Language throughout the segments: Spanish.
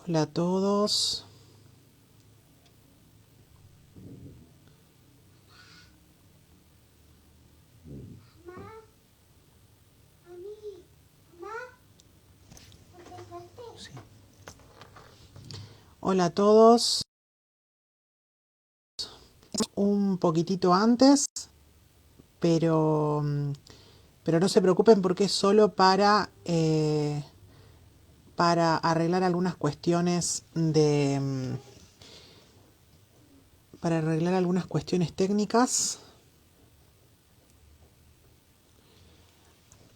Hola a todos. Sí. Hola a todos. Un poquitito antes, pero, pero no se preocupen porque es solo para arreglar algunas cuestiones para arreglar algunas cuestiones técnicas.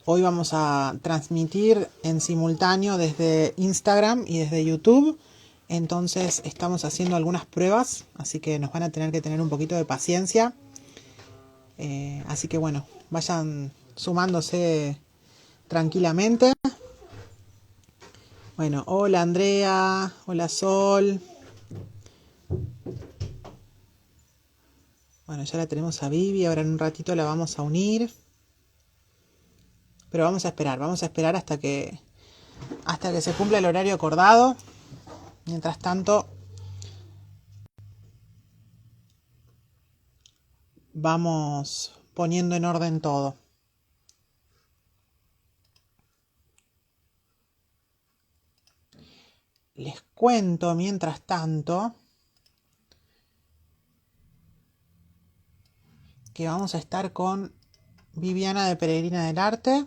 Hoy vamos a transmitir en simultáneo desde Instagram y desde YouTube. Entonces estamos haciendo algunas pruebas, así que nos van a tener que tener un poquito de paciencia. Así que bueno, vayan sumándose tranquilamente. Bueno, hola Andrea, hola Sol. Bueno, ya la tenemos a Vivi, ahora en un ratito la vamos a unir. Pero vamos a esperar hasta que se cumpla el horario acordado. Mientras tanto, vamos poniendo en orden todo. Les cuento, mientras tanto, que vamos a estar con Viviana de Peregrina del Arte.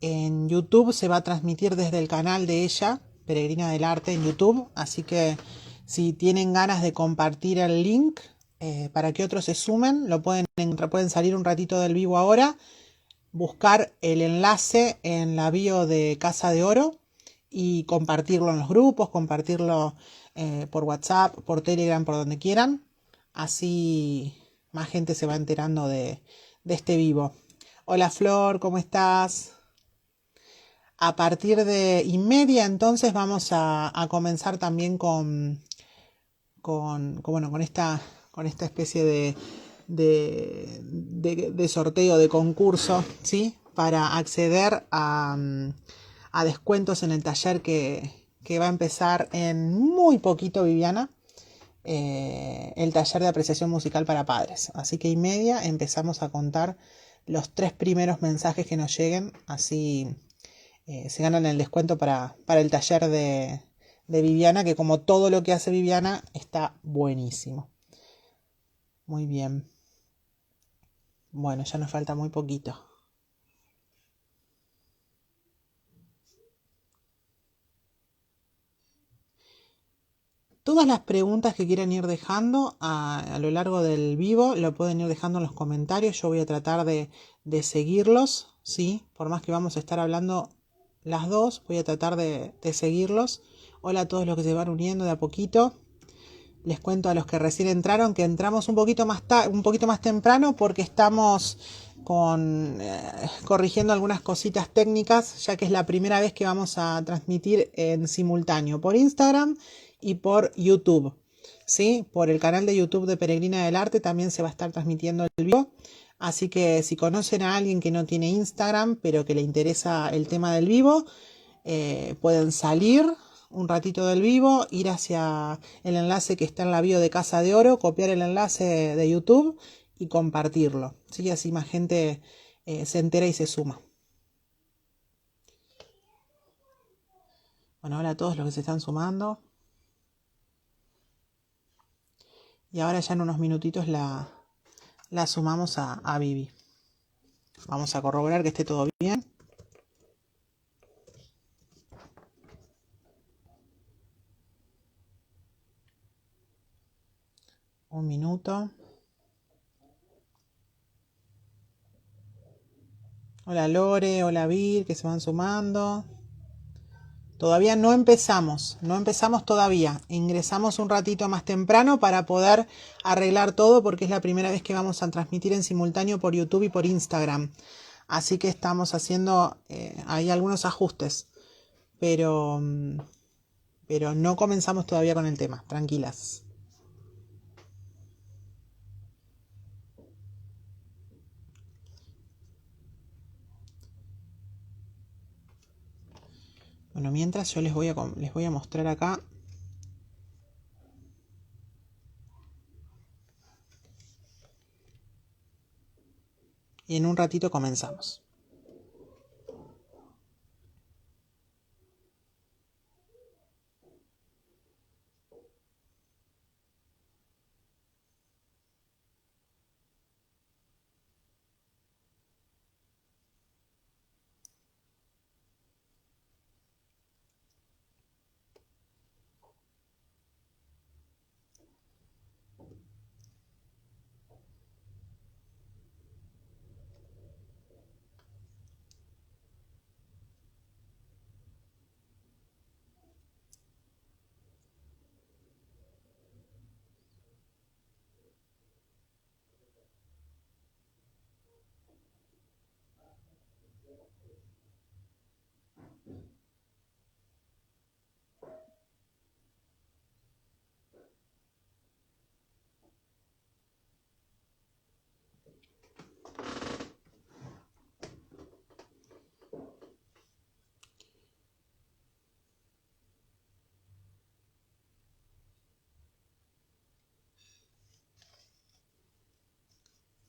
En YouTube se va a transmitir desde el canal de ella, Peregrina del Arte en YouTube. Así que si tienen ganas de compartir el link para que otros se sumen, lo pueden salir un ratito del vivo ahora, buscar el enlace en la bio de Casa de Oro y compartirlo en los grupos, compartirlo por WhatsApp, por Telegram, por donde quieran. Así más gente se va enterando de este vivo. Hola Flor, ¿cómo estás? A partir de y media entonces vamos a comenzar también con esta especie de sorteo, de concurso, ¿sí? Para acceder a descuentos en el taller que va a empezar en muy poquito, Viviana. El taller de apreciación musical para padres. Así que y media empezamos a contar los 3 primeros mensajes que nos lleguen, así se ganan el descuento para el taller de Viviana, que como todo lo que hace Viviana está buenísimo. Muy bien. Bueno, ya nos falta muy poquito. Todas las preguntas que quieran ir dejando a lo largo del vivo lo pueden ir dejando en los comentarios. Yo voy a tratar de seguirlos, ¿sí? Por más que vamos a estar hablando las dos, voy a tratar de seguirlos. Hola a todos los que se van uniendo de a poquito. Les cuento a los que recién entraron que entramos un poquito más temprano porque estamos corrigiendo algunas cositas técnicas, ya que es la primera vez que vamos a transmitir en simultáneo por Instagram y por YouTube. ¿Sí? Por el canal de YouTube de Peregrina del Arte también se va a estar transmitiendo el vivo. Así que si conocen a alguien que no tiene Instagram, pero que le interesa el tema del vivo, pueden salir un ratito del vivo, ir hacia el enlace que está en la bio de Casa de Oro, copiar el enlace de YouTube y compartirlo. ¿Sí? Así más gente se entera y se suma. Bueno, hola a todos los que se están sumando. Y ahora ya en unos minutitos la sumamos a Vivi. Vamos a corroborar que esté todo bien. Un minuto. Hola Lore, hola Vir, que se van sumando. Todavía no empezamos todavía. Ingresamos un ratito más temprano para poder arreglar todo porque es la primera vez que vamos a transmitir en simultáneo por YouTube y por Instagram. Así que estamos haciendo ahí algunos ajustes. Pero no comenzamos todavía con el tema. Tranquilas. Bueno, Bueno, mientras yo les voy a mostrar acá. Y en un ratito comenzamos.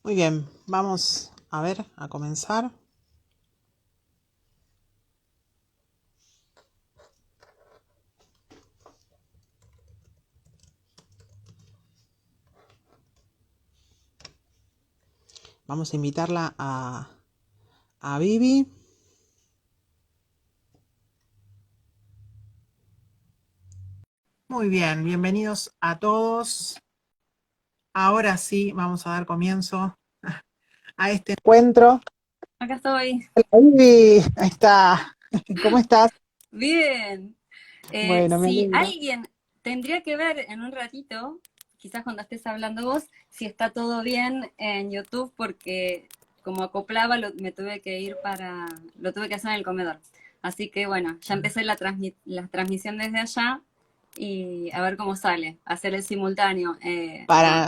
Muy bien, vamos a ver, a comenzar. Vamos a invitarla a Vivi. Muy bien, bienvenidos a todos. Ahora sí, vamos a dar comienzo a este encuentro. Acá estoy. Hola, Vivi, ahí está. ¿Cómo estás? Bien. Bueno, me Si alegro. alguien tendría que ver en un ratito, quizás cuando estés hablando vos, si está todo bien en YouTube, porque como acoplaba, me tuve que ir lo tuve que hacer en el comedor. Así que bueno, ya empecé la transmisión desde allá y a ver cómo sale, hacer el simultáneo.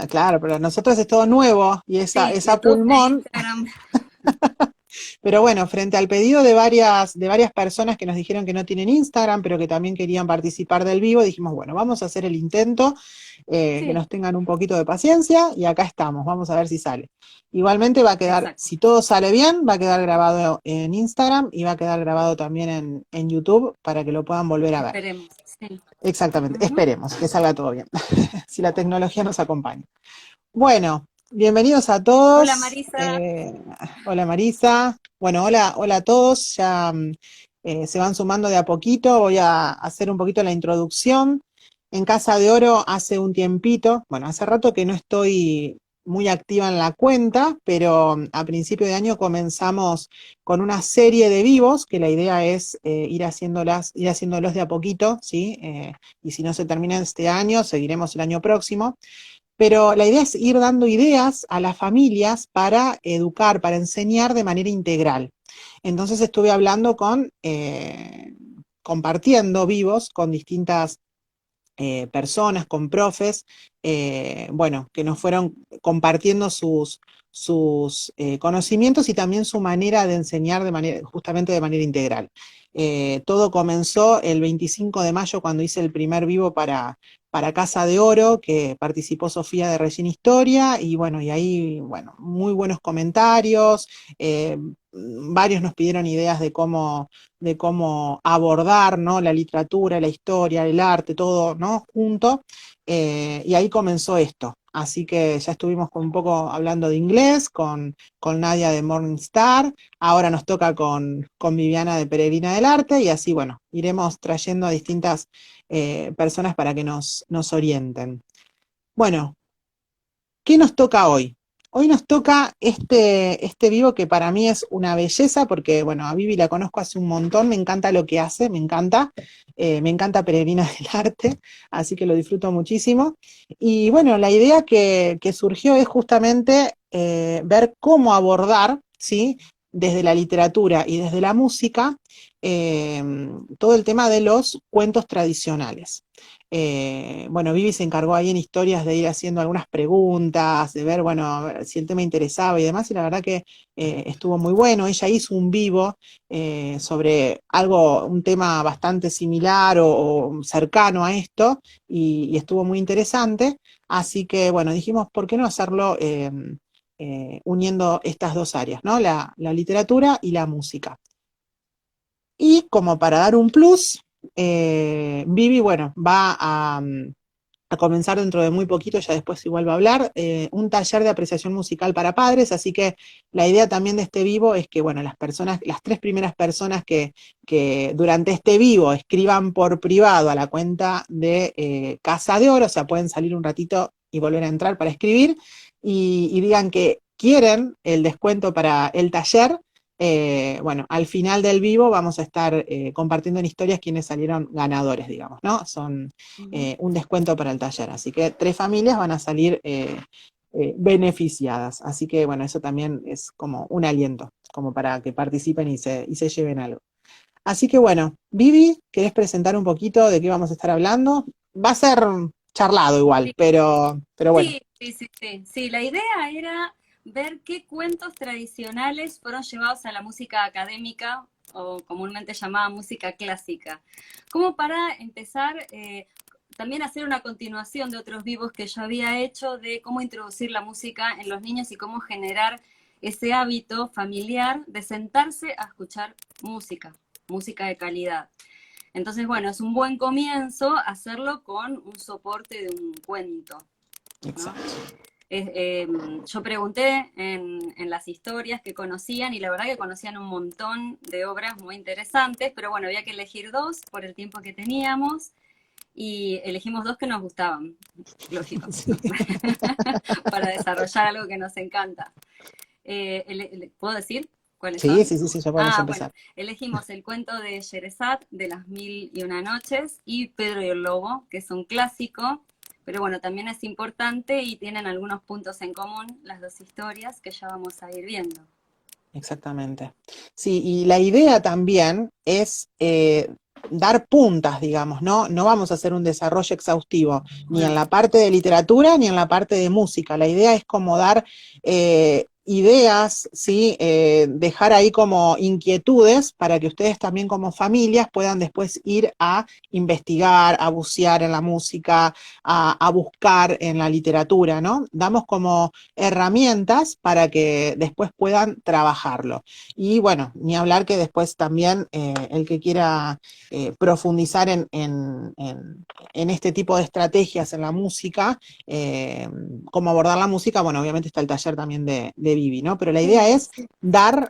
Claro, para nosotros es todo nuevo y Sí, esa YouTube e pulmón. Instagram. Pero bueno, frente al pedido de varias personas que nos dijeron que no tienen Instagram, pero que también querían participar del vivo, dijimos, bueno, vamos a hacer el intento, que Sí, nos tengan un poquito de paciencia, y acá estamos, vamos a ver si sale. Igualmente va a quedar, exacto. si todo sale bien, va a quedar grabado en Instagram y va a quedar grabado también en YouTube para que lo puedan volver a ver. Esperemos. Sí. Exactamente, Ujú. esperemos que salga todo bien, si la tecnología nos acompaña. Bueno, bienvenidos a Hola todos. Marisa. Hola Marisa. Bueno, hola a todos. Ya se van sumando de a poquito. Voy a hacer un poquito la introducción. En Casa de Oro hace un tiempito, bueno, hace rato que no estoy muy activa en la cuenta, pero a principio de año comenzamos con una serie de vivos, que la idea es ir haciéndolos de a poquito, ¿sí? Y si no se termina este año, seguiremos el año próximo. Pero la idea es ir dando ideas a las familias para educar, para enseñar de manera integral. Entonces estuve hablando compartiendo vivos con distintas personas, con profes, bueno, que nos fueron compartiendo sus conocimientos y también su manera de enseñar justamente de manera integral. Todo comenzó el 25 de mayo cuando hice el primer vivo para Casa de Oro, que participó Sofía de Regina Historia, y bueno, y ahí, bueno, muy buenos comentarios, varios nos pidieron ideas de cómo abordar, ¿no? La literatura, la historia, el arte, todo, ¿no? Junto. Y ahí comenzó esto. Así que ya estuvimos un poco hablando de inglés con Nadia de Morningstar. Ahora nos toca con Viviana de Peregrina del Arte. Y así, bueno, iremos trayendo a distintas personas para que nos orienten. Bueno, ¿qué nos toca hoy? Hoy nos toca este vivo que para mí es una belleza, porque bueno, a Vivi la conozco hace un montón, me encanta lo que hace, me encanta Peregrina del Arte, así que lo disfruto muchísimo. Y bueno, la idea que surgió es justamente ver cómo abordar, ¿sí? Desde la literatura y desde la música, todo el tema de los cuentos tradicionales. bueno, Vivi se encargó ahí en historias de ir haciendo algunas preguntas, de ver, bueno, a ver si el tema interesaba y demás, y la verdad que estuvo muy bueno. Ella hizo un vivo sobre algo, un tema bastante similar o cercano a esto, y estuvo muy interesante. Así que, bueno, dijimos, ¿por qué no hacerlo uniendo estas dos áreas, ¿no? La literatura y la música. Y como para dar un plus, Vivi, bueno, va a comenzar dentro de muy poquito, ya después igual va a hablar, un taller de apreciación musical para padres, así que la idea también de este vivo es que, bueno, las personas, las 3 primeras personas que durante este vivo escriban por privado a la cuenta de Casa de Oro, o sea, pueden salir un ratito y volver a entrar para escribir, y digan que quieren el descuento para el taller. Bueno, al final del vivo vamos a estar compartiendo en historias quienes salieron ganadores, digamos, ¿no? Son un descuento para el taller, así que 3 familias van a salir beneficiadas, así que bueno, eso también es como un aliento, como para que participen y se lleven algo. Así que bueno, Vivi, ¿querés presentar un poquito de qué vamos a estar hablando? Va a ser charlado igual, Sí, pero bueno. sí, sí, sí, sí. Sí, la idea era ver qué cuentos tradicionales fueron llevados a la música académica o comúnmente llamada música clásica. Como para empezar también hacer una continuación de otros vivos que yo había hecho de cómo introducir la música en los niños y cómo generar ese hábito familiar de sentarse a escuchar música, música de calidad. Entonces, bueno, es un buen comienzo hacerlo con un soporte de un cuento, ¿no? Exacto. Yo pregunté en las historias que conocían y la verdad que conocían un montón de obras muy interesantes, pero bueno, había que elegir 2 por el tiempo que teníamos y elegimos 2 que nos gustaban, lógico, Sí. ¿no? Para desarrollar algo que nos encanta. ¿Puedo decir cuáles Sí, son? sí, sí, sí, ya podemos Bueno, empezar. elegimos el cuento de Sherezad, de las Mil y una Noches, y Pedro y el Lobo, que es un clásico, pero bueno, también es importante y tienen algunos puntos en común las 2 historias que ya vamos a ir viendo. Exactamente. Sí, y la idea también es dar puntas, digamos, ¿no? No vamos a hacer un desarrollo exhaustivo, ni en No. la parte de literatura ni en la parte de música. La idea es como dar ideas, ¿sí? Dejar ahí como inquietudes para que ustedes también como familias puedan después ir a investigar, a bucear en la música, a buscar en la literatura, ¿no? Damos como herramientas para que después puedan trabajarlo. Y bueno, ni hablar que después también el que quiera profundizar en este tipo de estrategias en la música, cómo abordar la música, bueno, obviamente está el taller también de Vivi, ¿no? Pero la idea Sí, es sí. dar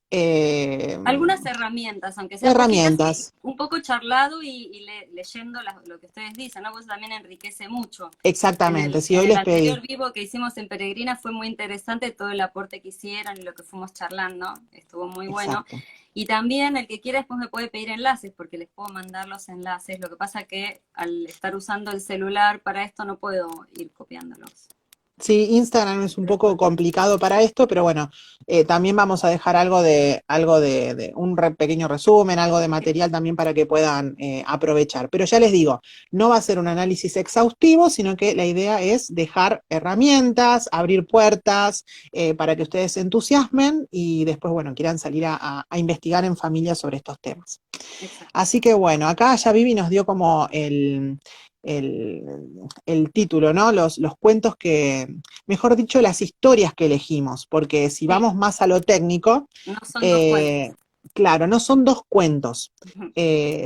eh, Algunas herramientas, aunque sean poquitas, y herramientas. un poco charlado leyendo lo que ustedes dicen, ¿no? Pues también enriquece mucho. Exactamente, si En hoy el les pedí. anterior vivo que hicimos en Peregrina fue muy interesante todo el aporte que hicieron y lo que fuimos charlando, estuvo muy bueno. Exacto. Y también el que quiera después me puede pedir enlaces, porque les puedo mandar los enlaces. Lo que pasa que al estar usando el celular para esto no puedo ir copiándolos. Sí, Instagram es un poco complicado para esto, pero bueno, también vamos a dejar algo de un pequeño resumen, algo de material también para que puedan aprovechar. Pero ya les digo, no va a ser un análisis exhaustivo, sino que la idea es dejar herramientas, abrir puertas para que ustedes se entusiasmen y después, bueno, quieran salir a investigar en familia sobre estos temas. Exacto. Así que bueno, acá ya Vivi nos dio como el título, ¿no? Los cuentos que, mejor dicho, las historias que elegimos, porque si Sí, vamos más a lo técnico, no son 2 cuentos. eh, claro, no son 2 cuentos. Ujú.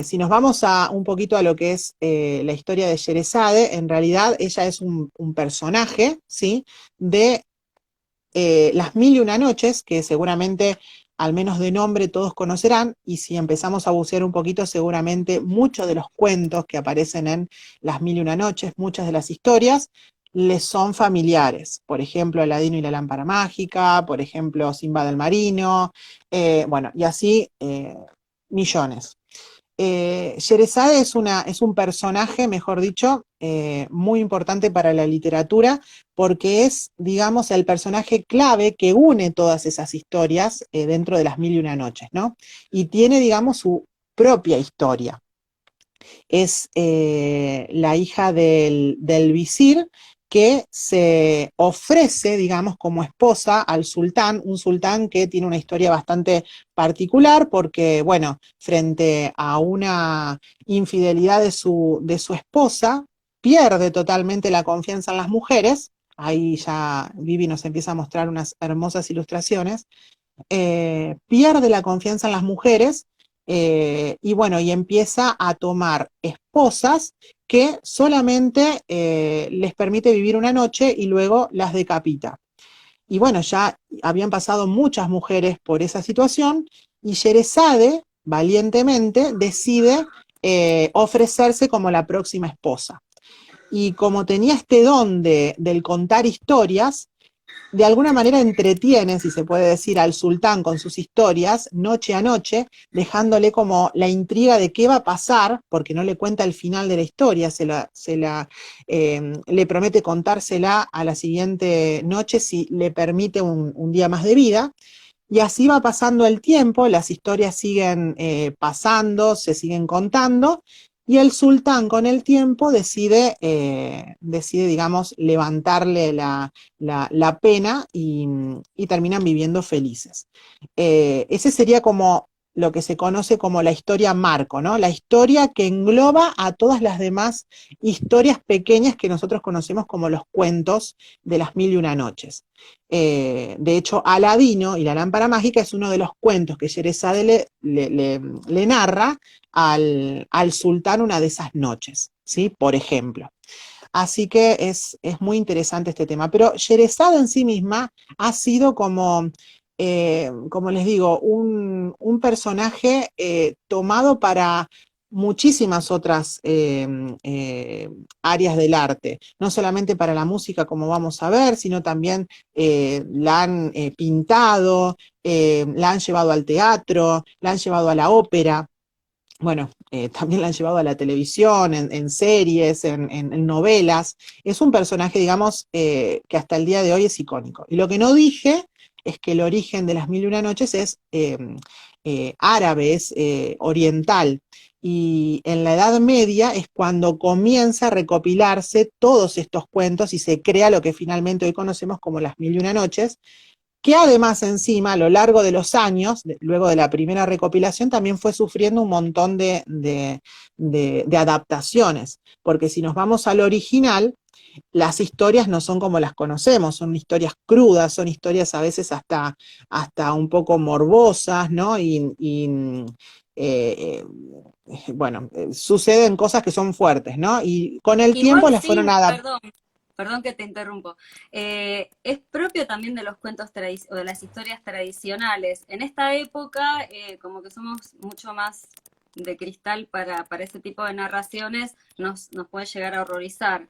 Si nos vamos a un poquito a lo que es la historia de Sherezade, en realidad ella es un personaje, ¿sí? De Las Mil y una Noches, que seguramente al menos de nombre todos conocerán, y si empezamos a bucear un poquito, seguramente muchos de los cuentos que aparecen en Las Mil y una Noches, muchas de las historias, les son familiares. Por ejemplo, Aladino y la lámpara mágica, por ejemplo, Simba del Marino, bueno, y así millones. Sherezade es un personaje, mejor dicho, muy importante para la literatura porque es, digamos, el personaje clave que une todas esas historias dentro de Las Mil y una Noches, ¿no? Y tiene, digamos, su propia historia. es la hija del visir que se ofrece, digamos, como esposa al sultán, un sultán que tiene una historia bastante particular porque, bueno, frente a una infidelidad de su esposa, pierde totalmente la confianza en las mujeres. Ahí ya Vivi nos empieza a mostrar unas hermosas ilustraciones. Pierde la confianza en las mujeres, y bueno, y empieza a tomar esposas que solamente les permite vivir una noche y luego las decapita. Y bueno, ya habían pasado muchas mujeres por esa situación y Sherezade valientemente decide ofrecerse como la próxima esposa. Y como tenía este don del contar historias, de alguna manera entretiene, si se puede decir, al sultán con sus historias, noche a noche, dejándole como la intriga de qué va a pasar, porque no le cuenta el final de la historia, le promete contársela a la siguiente noche si le permite un día más de vida. Y así va pasando el tiempo, las historias siguen pasando, se siguen contando, y el sultán con el tiempo decide digamos, levantarle la pena y terminan viviendo felices. Ese sería como lo que se conoce como la historia marco, ¿no? La historia que engloba a todas las demás historias pequeñas que nosotros conocemos como los cuentos de las mil y una noches. De hecho, Aladino y la lámpara mágica es uno de los cuentos que Sherezade le narra al sultán una de esas noches, ¿sí? Por ejemplo. Así que es muy interesante este tema. Pero Sherezade en sí misma ha sido como les digo, un personaje tomado para muchísimas otras áreas del arte, no solamente para la música como vamos a ver, sino también la han pintado, la han llevado al teatro, la han llevado a la ópera. Bueno, también la han llevado a la televisión, en series, en novelas. Es un personaje, digamos, que hasta el día de hoy es icónico. Y lo que no dije es que el origen de las Mil y Una Noches es árabe, es oriental. Y en la Edad Media es cuando comienza a recopilarse todos estos cuentos y se crea lo que finalmente hoy conocemos como las Mil y Una Noches, que además encima a lo largo de los años, luego de la primera recopilación, también fue sufriendo un montón de adaptaciones, porque si nos vamos al original, las historias no son como las conocemos, son historias crudas, son historias a veces hasta un poco morbosas, ¿no? Eh, bueno, suceden cosas que son fuertes, ¿no? Y con el tiempo Igual las fueron sí, adaptando. perdón que te interrumpo. Es propio también de los cuentos o de las historias tradicionales. En esta época, como que somos mucho más de cristal para ese tipo de narraciones, nos puede llegar a horrorizar.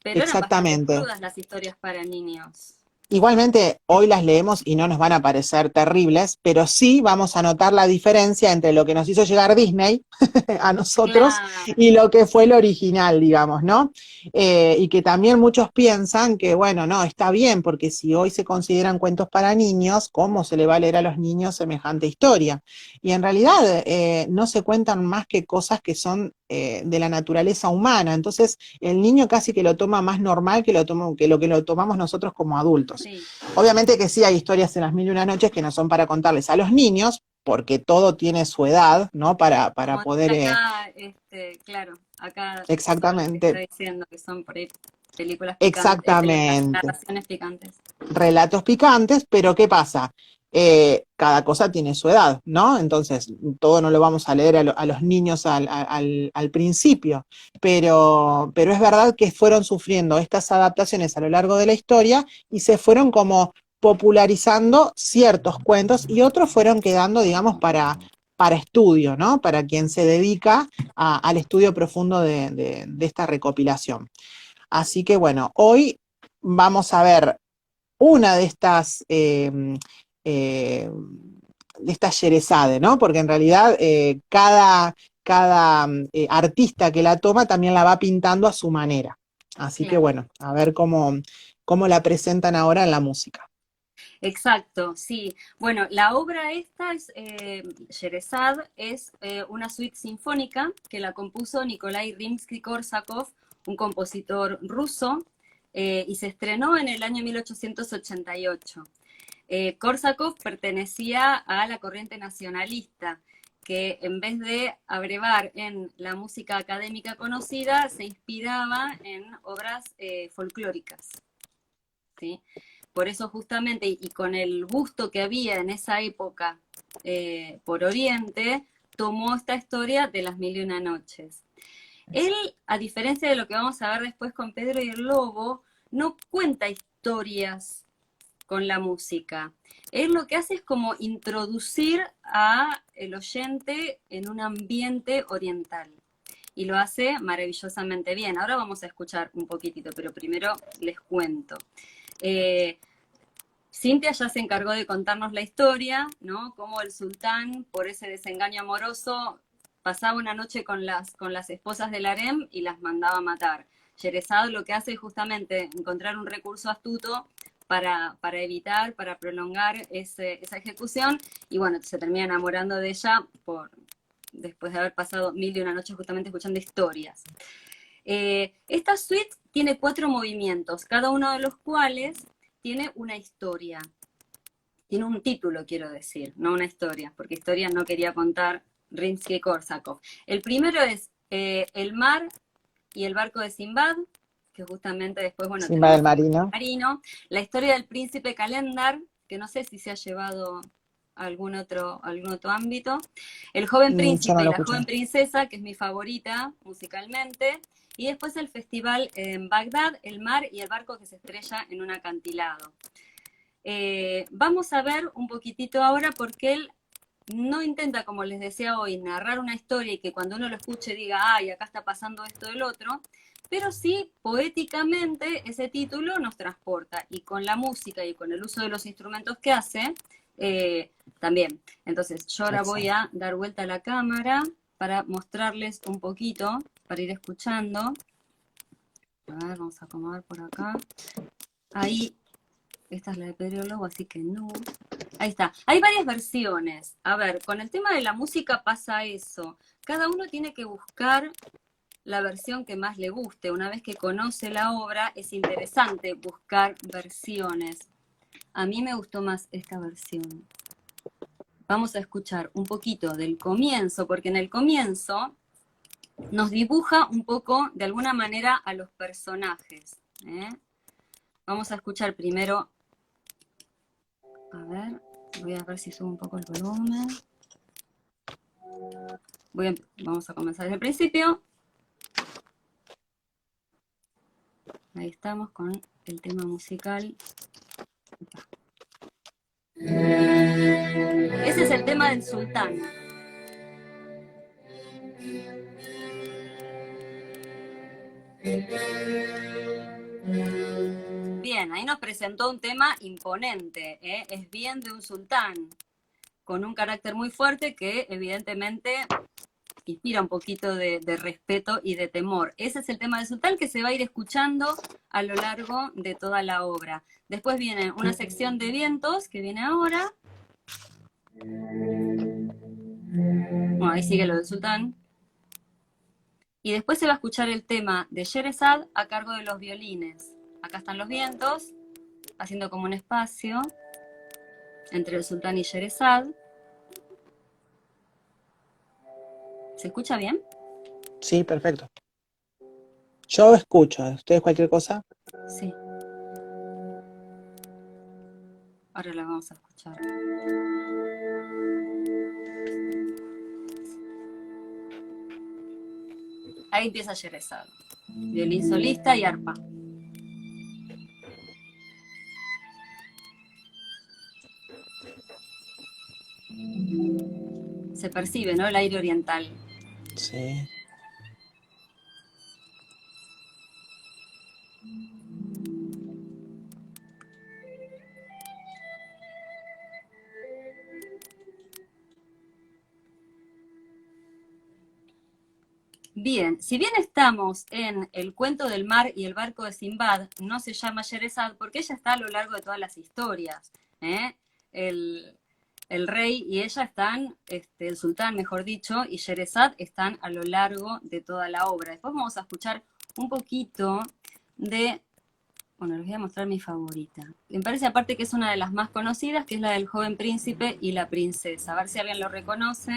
Pero eran bastante Exactamente. crudas las historias para niños. Igualmente, hoy las leemos y no nos van a parecer terribles, pero sí vamos a notar la diferencia entre lo que nos hizo llegar Disney a nosotros Claro, y lo que fue el original, digamos, ¿no? Y que también muchos piensan que, bueno, no, está bien, porque si hoy se consideran cuentos para niños, ¿cómo se le va a leer a los niños semejante historia? Y en realidad no se cuentan más que cosas que son de la naturaleza humana, entonces el niño casi que lo toma más normal que lo que lo tomamos nosotros como adultos. sí. Obviamente que sí hay historias en las mil y una noches que no son para contarles a los niños, porque todo tiene su edad, ¿no? Para Como poder, dice acá, claro, acá Seba te está exactamente, diciendo que son por ahí películas picantes, exactamente, narraciones picantes. relatos picantes, pero ¿qué pasa? Cada cosa tiene su edad, ¿no? Entonces, todo no lo vamos a leer a los niños al principio, pero es verdad que fueron sufriendo estas adaptaciones a lo largo de la historia y se fueron como popularizando ciertos cuentos y otros fueron quedando, digamos, para estudio, ¿no? Para quien se dedica al estudio profundo de esta recopilación. Así que bueno, hoy vamos a ver una de estas Sherezade, ¿no? Porque en realidad cada artista que la toma también la va pintando a su manera. Así que Claro. bueno, a ver cómo la presentan ahora en la música. Exacto, sí. Bueno, la obra esta es, Sherezad, es una suite sinfónica que la compuso Nikolai Rimsky-Korsakov, un compositor ruso, y se estrenó en el año 1888. Korsakov pertenecía a la corriente nacionalista, que en vez de abrevar en la música académica conocida, se inspiraba en obras folclóricas. ¿Sí? Por eso justamente, y con el gusto que había en esa época por Oriente, tomó esta historia de las mil y una noches. Él, a diferencia de lo que vamos a ver después con Pedro y el Lobo, no cuenta historias con la música. Él lo que hace es como introducir a el oyente en un ambiente oriental. Y lo hace maravillosamente bien. Ahora vamos a escuchar un poquitito, pero primero les cuento. Cintia ya se encargó de contarnos la historia, ¿no? Cómo el sultán, por ese desengaño amoroso, pasaba una noche con las esposas del harem y las mandaba a matar. Sherezad lo que hace es justamente encontrar un recurso astuto para evitar, para prolongar esa ejecución, y bueno, se termina enamorando de ella después de haber pasado mil y una noches justamente escuchando historias. Esta suite tiene 4 movimientos, cada uno de los cuales tiene una historia. Tiene un título, quiero decir, no una historia, porque historia no quería contar Rimsky-Korsakov. El primero es El mar y el barco de Sinbad, que justamente después, bueno, Simba del tenemos Marino. Marino, la historia del príncipe Calendar, que no sé si se ha llevado a algún otro ámbito, El joven Yo no príncipe y lo la escuché. joven princesa, que es mi favorita musicalmente, y después el festival en Bagdad, el mar y el barco que se estrella en un acantilado. Vamos a ver un poquitito ahora porque él no intenta, como les decía hoy, narrar una historia y que cuando uno lo escuche diga, ay, acá está pasando esto del otro, pero sí, poéticamente, ese título nos transporta, y con la música y con el uso de los instrumentos que hace, también. Entonces, yo ahora voy a dar vuelta a la cámara para mostrarles un poquito, para ir escuchando. A ver, vamos a acomodar por acá. Ahí, esta es la de Pedro Lobo, así que no. Ahí está. Hay varias versiones. A ver, con el tema de la música pasa eso. Cada uno tiene que buscar la versión que más le guste. Una vez que conoce la obra, es interesante buscar versiones. A mí me gustó más esta versión. Vamos a escuchar un poquito del comienzo, porque en el comienzo nos dibuja un poco, de alguna manera, a los personajes. Vamos a escuchar primero. A ver, voy a ver si subo un poco el volumen. Vamos a comenzar desde el principio. Ahí estamos con el tema musical. Ese es el tema del sultán. Bien, ahí nos presentó un tema imponente, ¿eh? Es bien de un sultán, con un carácter muy fuerte que evidentemente inspira un poquito de respeto y de temor. Ese es el tema del sultán que se va a ir escuchando a lo largo de toda la obra. Después viene una sección de vientos que viene ahora. Bueno, ahí sigue lo del sultán. Y después se va a escuchar el tema de Sherezad a cargo de los violines. Acá están los vientos, haciendo como un espacio entre el sultán y Sherezad. ¿Se escucha bien? Sí, perfecto. Yo escucho. ¿Ustedes cualquier cosa? Sí. Ahora la vamos a escuchar. Ahí empieza Sherezad. Violín solista y arpa. Se percibe, ¿no? El aire oriental. Sí. Bien, si bien estamos en el cuento del mar y el barco de Sinbad, no se llama Sherezad porque ella está a lo largo de todas las historias. ¿eh? El, el rey y ella están, el sultán, mejor dicho, y Sherezad están a lo largo de toda la obra. Después vamos a escuchar un poquito de, bueno, les voy a mostrar mi favorita. Me parece aparte que es una de las más conocidas, que es la del joven príncipe y la princesa. A ver si alguien lo reconoce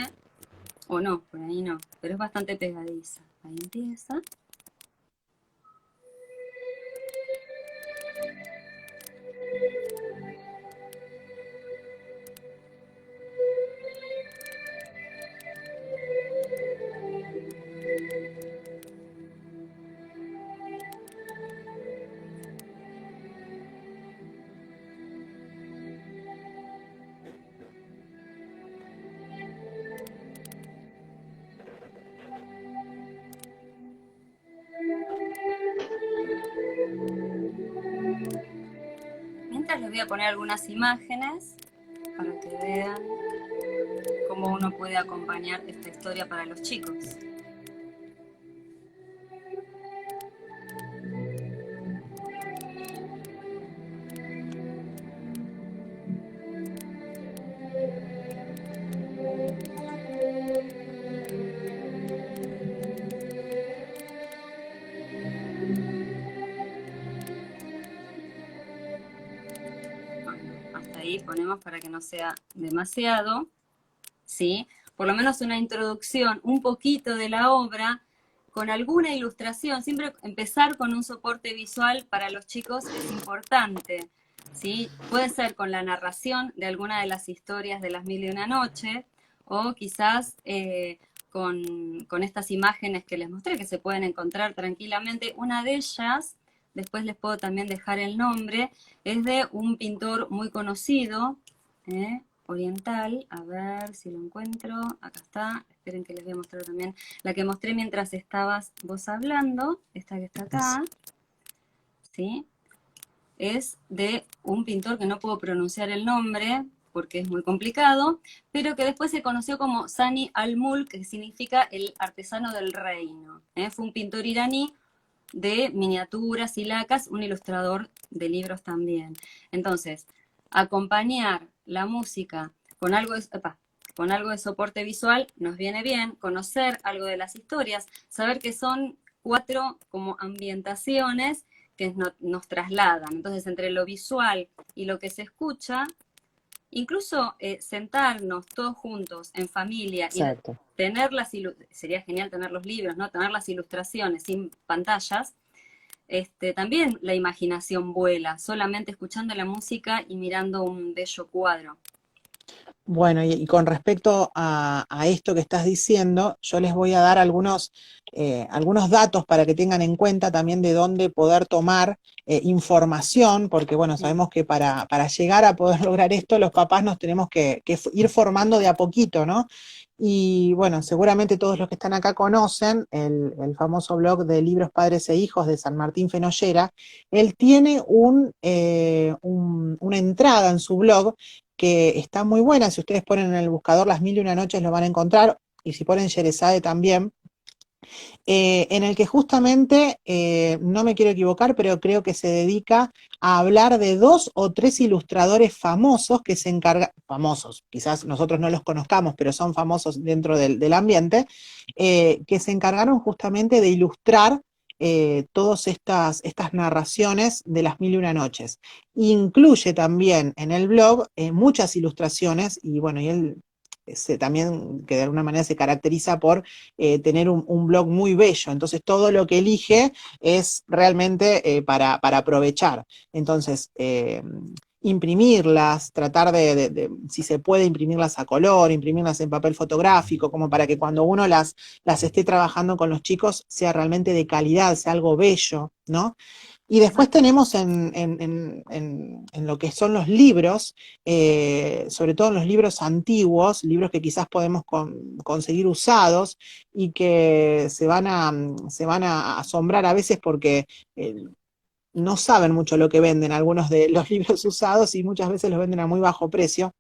o no, por ahí no, pero es bastante pegadiza. Ahí empieza. Mientras les voy a poner algunas imágenes para que vean cómo uno puede acompañar esta historia para los chicos. Bueno, hasta ahí ponemos para que no sea demasiado, ¿sí? Por lo menos una introducción, un poquito de la obra, con alguna ilustración. Siempre empezar con un soporte visual para los chicos es importante, ¿sí? Puede ser con la narración de alguna de las historias de las mil y una noches, o quizás con estas imágenes que les mostré, que se pueden encontrar tranquilamente. Una de ellas, después les puedo también dejar el nombre, es de un pintor muy conocido, oriental. A ver si lo encuentro. Acá está. Esperen que les voy a mostrar también la que mostré mientras estabas vos hablando. Esta que está acá. ¿Sí? Es de un pintor que no puedo pronunciar el nombre porque es muy complicado, pero que después se conoció como Sani al-Mulk, que significa el artesano del reino. Fue un pintor iraní de miniaturas y lacas, un ilustrador de libros también. Entonces, acompañar la música con con algo de soporte visual nos viene bien, conocer algo de las historias, saber que son 4 como ambientaciones que nos trasladan. Entonces, entre lo visual y lo que se escucha, incluso sentarnos todos juntos en familia. Exacto. Y tener sería genial tener los libros, ¿no? Tener las ilustraciones sin pantallas. También la imaginación vuela, solamente escuchando la música y mirando un bello cuadro. Bueno, y con respecto a esto que estás diciendo, yo les voy a dar algunos datos para que tengan en cuenta también de dónde poder tomar información, porque bueno, sabemos que para llegar a poder lograr esto, los papás nos tenemos que ir formando de a poquito, ¿no? Y bueno, seguramente todos los que están acá conocen el famoso blog de Libros, Padres e Hijos de San Martín Fenollera. Él tiene una entrada en su blog que está muy buena. Si ustedes ponen en el buscador Las Mil y Una Noches lo van a encontrar, y si ponen Sherezade también, en el que justamente, no me quiero equivocar, pero creo que se dedica a hablar de 2 o 3 ilustradores famosos que se encargan, famosos, quizás nosotros no los conozcamos, pero son famosos dentro del ambiente, que se encargaron justamente de ilustrar todas estas narraciones de Las Mil y Una Noches. Incluye también en el blog muchas ilustraciones, y bueno, y él también, que de alguna manera se caracteriza por tener un blog muy bello. Entonces todo lo que elige es realmente para aprovechar. Entonces, imprimirlas, tratar si se puede, imprimirlas a color, imprimirlas en papel fotográfico, como para que cuando uno las esté trabajando con los chicos sea realmente de calidad, sea algo bello, ¿no? Y después tenemos en lo que son los libros, sobre todo en los libros antiguos, libros que quizás podemos conseguir usados y que se van a asombrar a veces porque no saben mucho lo que venden algunos de los libros usados y muchas veces los venden a muy bajo precio.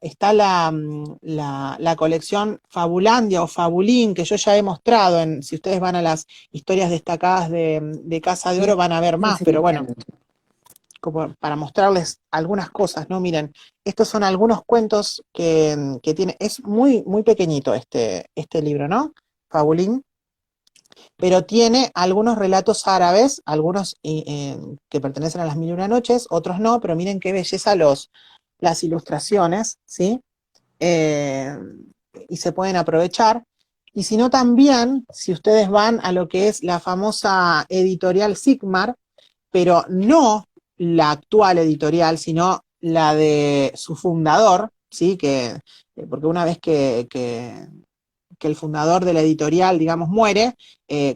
Está la colección Fabulandia o Fabulín, que yo ya he mostrado, si ustedes van a las historias destacadas de Casa de Oro van a ver más, pero bueno, como para mostrarles algunas cosas, ¿no? Miren, estos son algunos cuentos que tiene, es muy, muy pequeñito este libro, ¿no? Fabulín, pero tiene algunos relatos árabes, algunos que pertenecen a las Mil y Una Noches, otros no, pero miren qué belleza las ilustraciones, ¿sí? Eh, y se pueden aprovechar. Y si no, también, si ustedes van a lo que es la famosa editorial Sigmar, pero no la actual editorial, sino la de su fundador, ¿sí? Porque una vez que el fundador de la editorial, digamos, muere,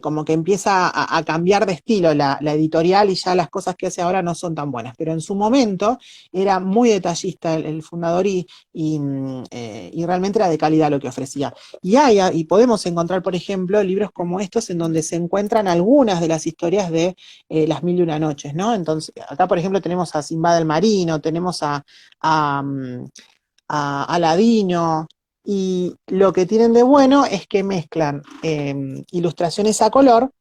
como que empieza a cambiar de estilo la editorial y ya las cosas que hace ahora no son tan buenas. Pero en su momento era muy detallista el fundador y realmente era de calidad lo que ofrecía. Y podemos encontrar, por ejemplo, libros como estos en donde se encuentran algunas de las historias de Las Mil y Una Noches, ¿no? Entonces, acá, por ejemplo, tenemos a Simbad el Marino, tenemos a Aladino, y lo que tienen de bueno es que mezclan ilustraciones a color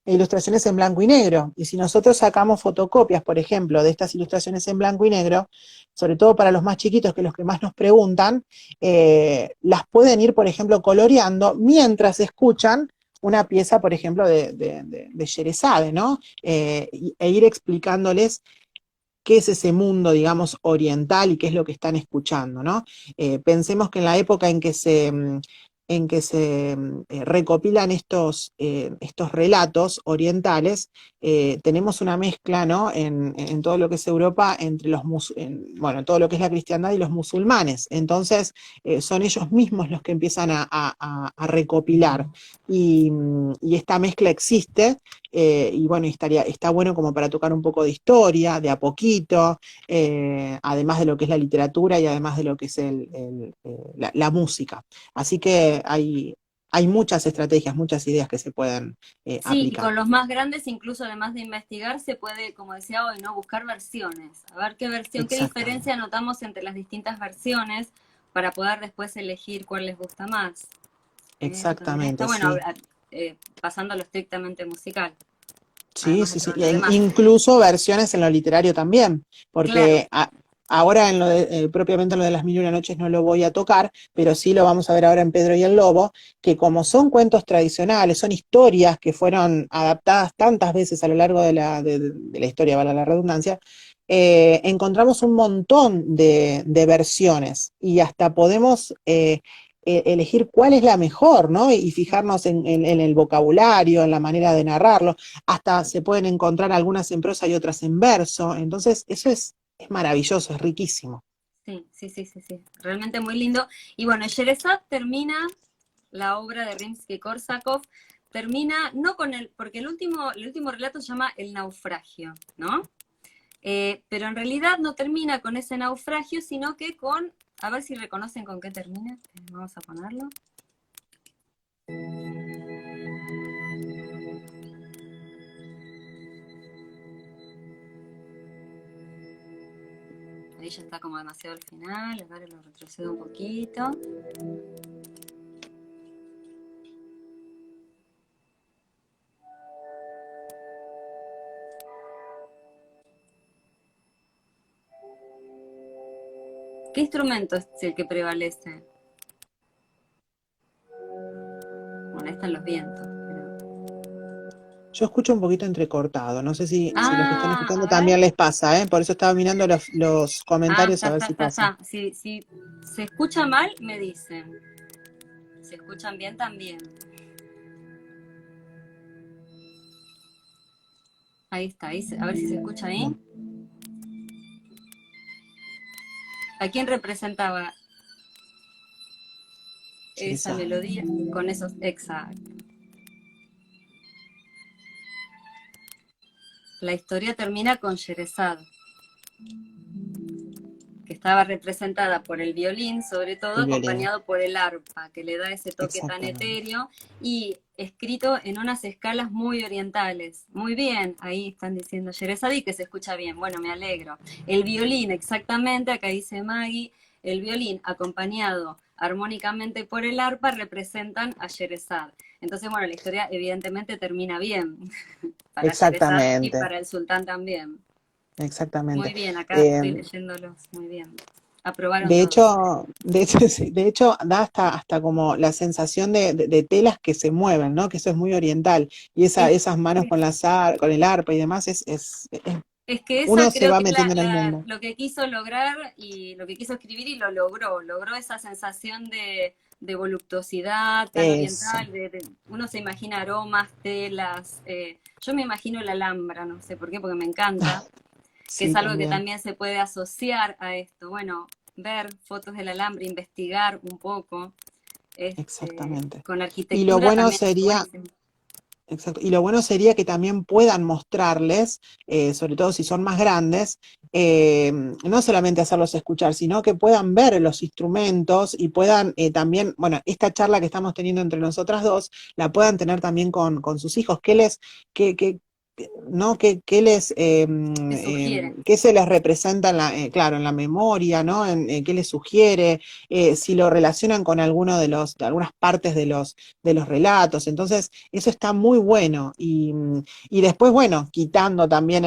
e ilustraciones en blanco y negro. Y si nosotros sacamos fotocopias, por ejemplo, de estas ilustraciones en blanco y negro, sobre todo para los más chiquitos, que los que más nos preguntan, las pueden ir, por ejemplo, coloreando mientras escuchan una pieza, por ejemplo, de Sherezade, ¿no? E ir explicándoles qué es ese mundo, digamos, oriental y qué es lo que están escuchando, ¿no? Pensemos que en la época en que se recopilan estos relatos orientales, tenemos una mezcla, ¿no? En todo lo que es Europa, entre bueno, todo lo que es la cristiandad y los musulmanes. Entonces, son ellos mismos los que empiezan a recopilar. Y esta mezcla existe, y bueno, está bueno como para tocar un poco de historia, de a poquito, además de lo que es la literatura y además de lo que es la música. Así que hay muchas estrategias, muchas ideas que se pueden Sí, y aplicar. con los más grandes, incluso además de investigar, se puede, como decía hoy, ¿no? Buscar versiones. A ver qué versión, qué Exactamente, diferencia notamos entre las distintas versiones para poder después elegir cuál les gusta más. Eso también está exactamente, bueno, sí. pasando a lo estrictamente musical, Sí, además de sí, sí. todo lo demás. Incluso versiones en lo literario también, Claro, porque ahora propiamente en lo de las Mil y Una Noches no lo voy a tocar, pero sí lo vamos a ver ahora en Pedro y el Lobo, que como son cuentos tradicionales, son historias que fueron adaptadas tantas veces a lo largo de la historia, vale la redundancia, encontramos un montón de versiones y hasta podemos elegir cuál es la mejor, ¿no? Y fijarnos en el vocabulario, en la manera de narrarlo. Hasta se pueden encontrar algunas en prosa y otras en verso. Entonces, eso es maravilloso, es riquísimo. sí, sí, sí, sí, sí. Realmente muy lindo. Y bueno, Sherezad termina la obra de Rimsky-Korsakov, termina no con porque el último relato se llama El naufragio, ¿no? Pero en realidad no termina con ese naufragio, sino que a ver si reconocen con qué termina. Vamos a ponerlo. Ahí ya está como demasiado al final, ahora lo retrocedo un poquito. ¿Qué instrumento es el que prevalece? Bueno, ahí están los vientos. Yo escucho un poquito entrecortado, no sé si los que están Ah, escuchando a ver. también les pasa, ¿eh? Por eso estaba mirando los Ah, comentarios está, a ver está, si está, pasa. está. Si se escucha mal, me dicen. Si escuchan bien, también. Ahí está, a ver si se escucha ahí. Bien, ¿A quién representaba esa Sherezade. melodía? Con esos, exacto. La historia termina con Sherezad, que estaba representada por el violín, sobre todo El violín, acompañado por el arpa, que le da ese toque tan exactamente. etéreo, y escrito en unas escalas muy orientales. Muy bien, ahí están diciendo Sherezade que se escucha bien. Bueno, me alegro. El violín, exactamente, acá dice Maggie, el violín acompañado armónicamente por el arpa representan a Sherezad. Entonces, bueno, la historia evidentemente termina bien para Sherezad y Exactamente. para el sultán también. exactamente. Muy bien, acá Eh, estoy leyéndolos, muy bien. Aprobaron de todos. hecho, de hecho, sí, de hecho, da hasta como la sensación de telas que se mueven, ¿no? Que eso es muy oriental. Y Es, esas manos con con el arpa y demás, es que esa uno se creo va que es metiendo en el mundo. lo que quiso lograr y lo que quiso escribir y lo logró. Logró esa sensación de voluptuosidad tan Eso, oriental, uno se imagina aromas, telas. Yo me imagino la Alhambra, no sé por qué, porque me encanta, que sí, es algo que también, también se puede asociar a esto. Bueno, ver fotos del Alhambra, investigar un poco, exactamente. con Y lo arquitectura bueno también está sería, buenísimo. exacto, y lo bueno sería que también puedan mostrarles, sobre todo si son más grandes, no solamente hacerlos escuchar, sino que puedan ver los instrumentos y puedan también, bueno, esta charla que estamos teniendo entre nosotras dos, la puedan tener también con sus hijos. Qué, ¿no? Me sugiere. Qué se les representa claro, en la memoria, ¿no? Qué les sugiere, si lo relacionan con alguno de algunas partes de los relatos. Entonces, eso está muy bueno. Y después, bueno, quitando también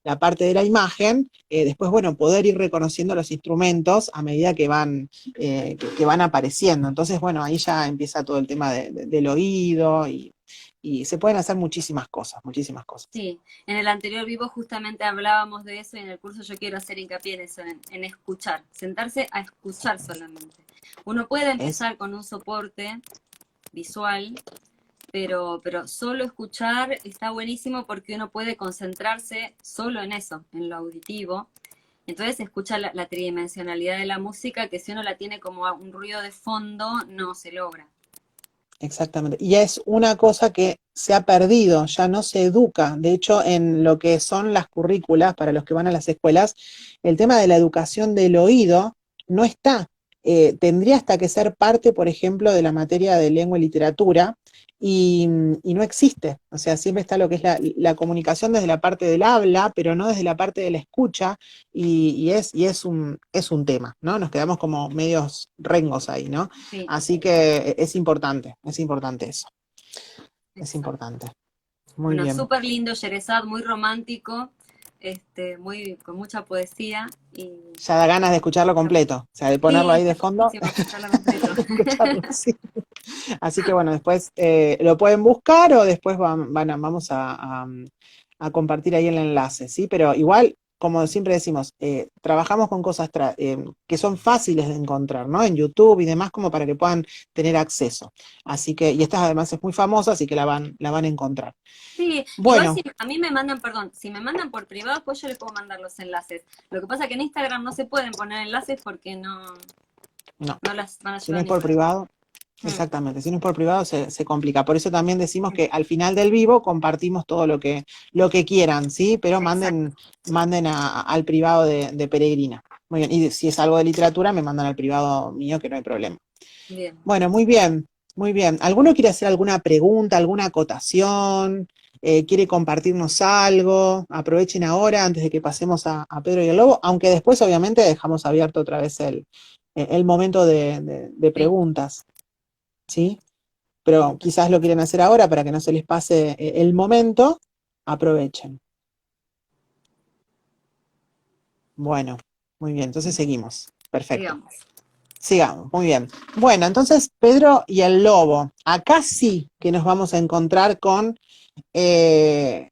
la parte de la imagen, después, bueno, poder ir reconociendo los instrumentos a medida que van apareciendo. Entonces, bueno, ahí ya empieza todo el tema del oído y se pueden hacer muchísimas cosas, muchísimas cosas. Sí, en el anterior vivo justamente hablábamos de eso y en el curso yo quiero hacer hincapié en eso, en escuchar, sentarse a escuchar solamente. Uno puede Es empezar con un soporte visual, pero solo escuchar está buenísimo porque uno puede concentrarse solo en eso, en lo auditivo. Entonces escucha la tridimensionalidad de la música que si uno la tiene como un ruido de fondo no se logra. Exactamente. Y es una cosa que se ha perdido, ya no se educa. De hecho, en lo que son las currículas para los que van a las escuelas, el tema de la educación del oído no está. Tendría hasta que ser parte, por ejemplo, de la materia de lengua y literatura, y, y no existe. O sea, siempre está lo que es la comunicación desde la parte del habla, pero no desde la parte de la escucha, es un tema, ¿no? Nos quedamos como medios rengos ahí, ¿no? Sí, Así que es importante eso, es exacto. importante. Muy Bueno, bien. súper lindo, Sherezad, muy romántico, con mucha poesía y Ya da ganas de escucharlo completo, o sea, de ponerlo sí, ahí está de fondo, buenísimo escucharlo completo. escucharlo así. Así que bueno, después lo pueden buscar o después vamos a compartir ahí el enlace, ¿sí? Pero igual, como siempre decimos, trabajamos con cosas que son fáciles de encontrar, ¿no? En YouTube y demás, como para que puedan tener acceso. Así que, y esta además es muy famosa, así que la van a encontrar. Sí, igual Bueno, si a mí me mandan, perdón, si me mandan por privado, pues yo les puedo mandar los enlaces. Lo que pasa es que en Instagram no se pueden poner enlaces porque no, no las van a si no llevar es ni por por acá. privado. Mm, Exactamente, si no es por privado se complica. Por eso también decimos que al final del vivo compartimos todo lo que quieran, ¿sí? Pero exacto, manden al privado de Peregrina. Muy bien, y si es algo de literatura, me mandan al privado mío, que no hay problema. bien. Bueno, muy bien, muy bien. ¿Alguno quiere hacer alguna pregunta, alguna acotación? ¿Quiere compartirnos algo? Aprovechen ahora antes de que pasemos a Pedro y el Lobo, aunque después obviamente dejamos abierto otra vez el momento de Sí, preguntas, ¿sí? Pero quizás lo quieren hacer ahora para que no se les pase el momento, aprovechen. Bueno, muy bien, entonces seguimos. Perfecto. sigamos. Sigamos, muy bien. Bueno, entonces Pedro y el Lobo. Acá sí que nos vamos a encontrar con eh,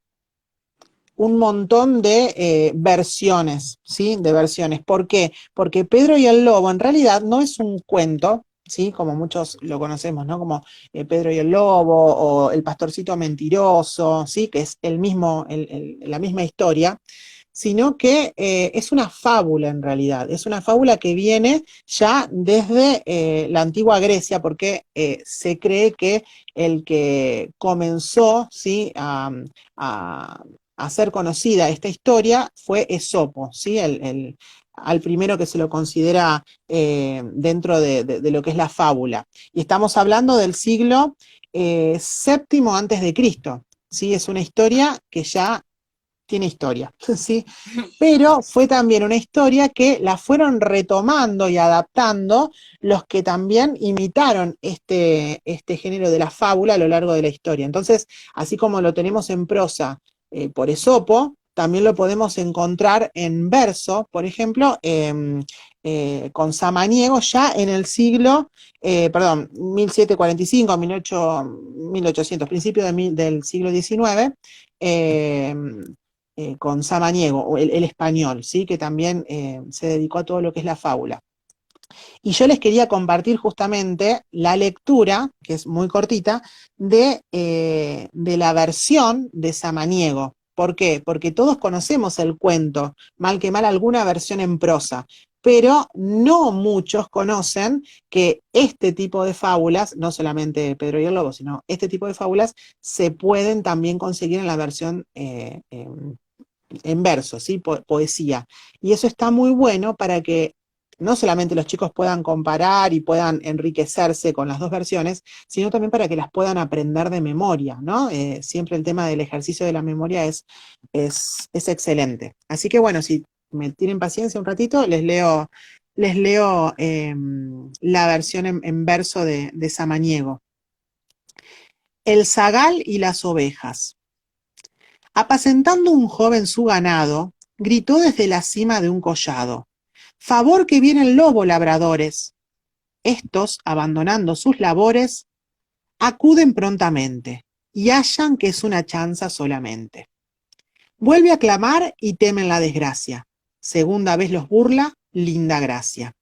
un montón de versiones, ¿sí? De versiones. ¿Por qué? Porque Pedro y el Lobo en realidad no es un cuento, ¿sí? Como muchos lo conocemos, ¿no? Como Pedro y el Lobo o El Pastorcito Mentiroso, ¿sí? Que es la misma historia, sino que es una fábula en realidad. Es una fábula que viene ya desde la antigua Grecia, porque se cree que el que comenzó, ¿sí? A hacer conocida esta historia fue Esopo, ¿sí? Al primero que se lo considera dentro de lo que es la fábula. Y estamos hablando del siglo séptimo antes de Cristo, ¿sí? Es una historia que ya tiene historia, ¿sí? Pero fue también una historia que la fueron retomando y adaptando los que también imitaron este género de la fábula a lo largo de la historia. Entonces, así como lo tenemos en prosa por Esopo, también lo podemos encontrar en verso, por ejemplo, con Samaniego ya en el siglo, perdón, 1745, 1800, principio del siglo XIX, eh, con Samaniego, el español, ¿sí? Que también se dedicó a todo lo que es la fábula. Y yo les quería compartir justamente la lectura, que es muy cortita, de la versión de Samaniego. ¿Por qué? Porque todos conocemos el cuento, mal que mal alguna versión en prosa, pero no muchos conocen que este tipo de fábulas, no solamente Pedro y el Lobo, sino este tipo de fábulas, se pueden también conseguir en la versión en verso, ¿sí? Poesía. Y eso está muy bueno para que no solamente los chicos puedan comparar y puedan enriquecerse con las dos versiones, sino también para que las puedan aprender de memoria, ¿no? Siempre el tema del ejercicio de la memoria es excelente. Así que bueno, si me tienen paciencia un ratito, les leo la versión en verso de Samaniego. El zagal y las ovejas. Apacentando un joven su ganado, gritó desde la cima de un collado: «Favor que vienen lobo, labradores». Estos, abandonando sus labores, acuden prontamente y hallan que es una chanza solamente. Vuelve a clamar y temen la desgracia. Segunda vez los burla, linda gracia.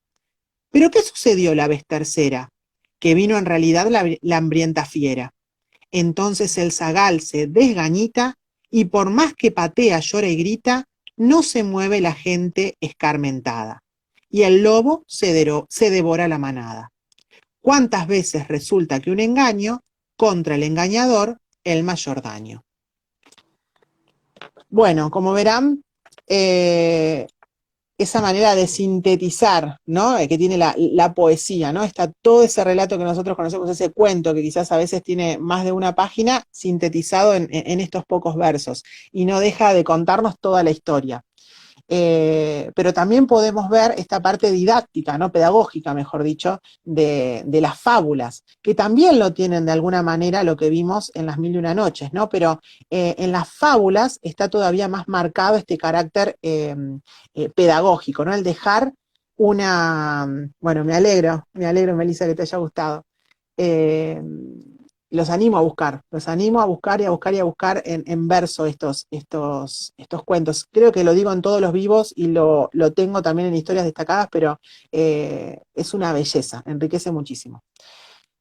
¿Pero qué sucedió la vez tercera? Que vino en realidad la hambrienta fiera. Entonces el zagal se desgañita y por más que patea, llora y grita, no se mueve la gente escarmentada. Y el lobo se devora la manada. ¿Cuántas veces resulta que un engaño, contra el engañador, el mayor daño? Bueno, como verán, eh, esa manera de sintetizar, ¿no? Que tiene la poesía, ¿no? Está todo ese relato que nosotros conocemos, ese cuento que quizás a veces tiene más de una página, sintetizado en estos pocos versos, y no deja de contarnos toda la historia. Pero también podemos ver esta parte didáctica, ¿no? Pedagógica, mejor dicho, de las fábulas, que también lo tienen de alguna manera lo que vimos en las Mil y una Noches, ¿no? Pero en las fábulas está todavía más marcado este carácter pedagógico, ¿no? El dejar una... Bueno, me alegro, Melissa, que te haya gustado. Eh, los animo a buscar y a buscar y a buscar en verso estos cuentos. Creo que lo digo en todos los vivos y lo tengo también en historias destacadas, pero es una belleza, enriquece muchísimo.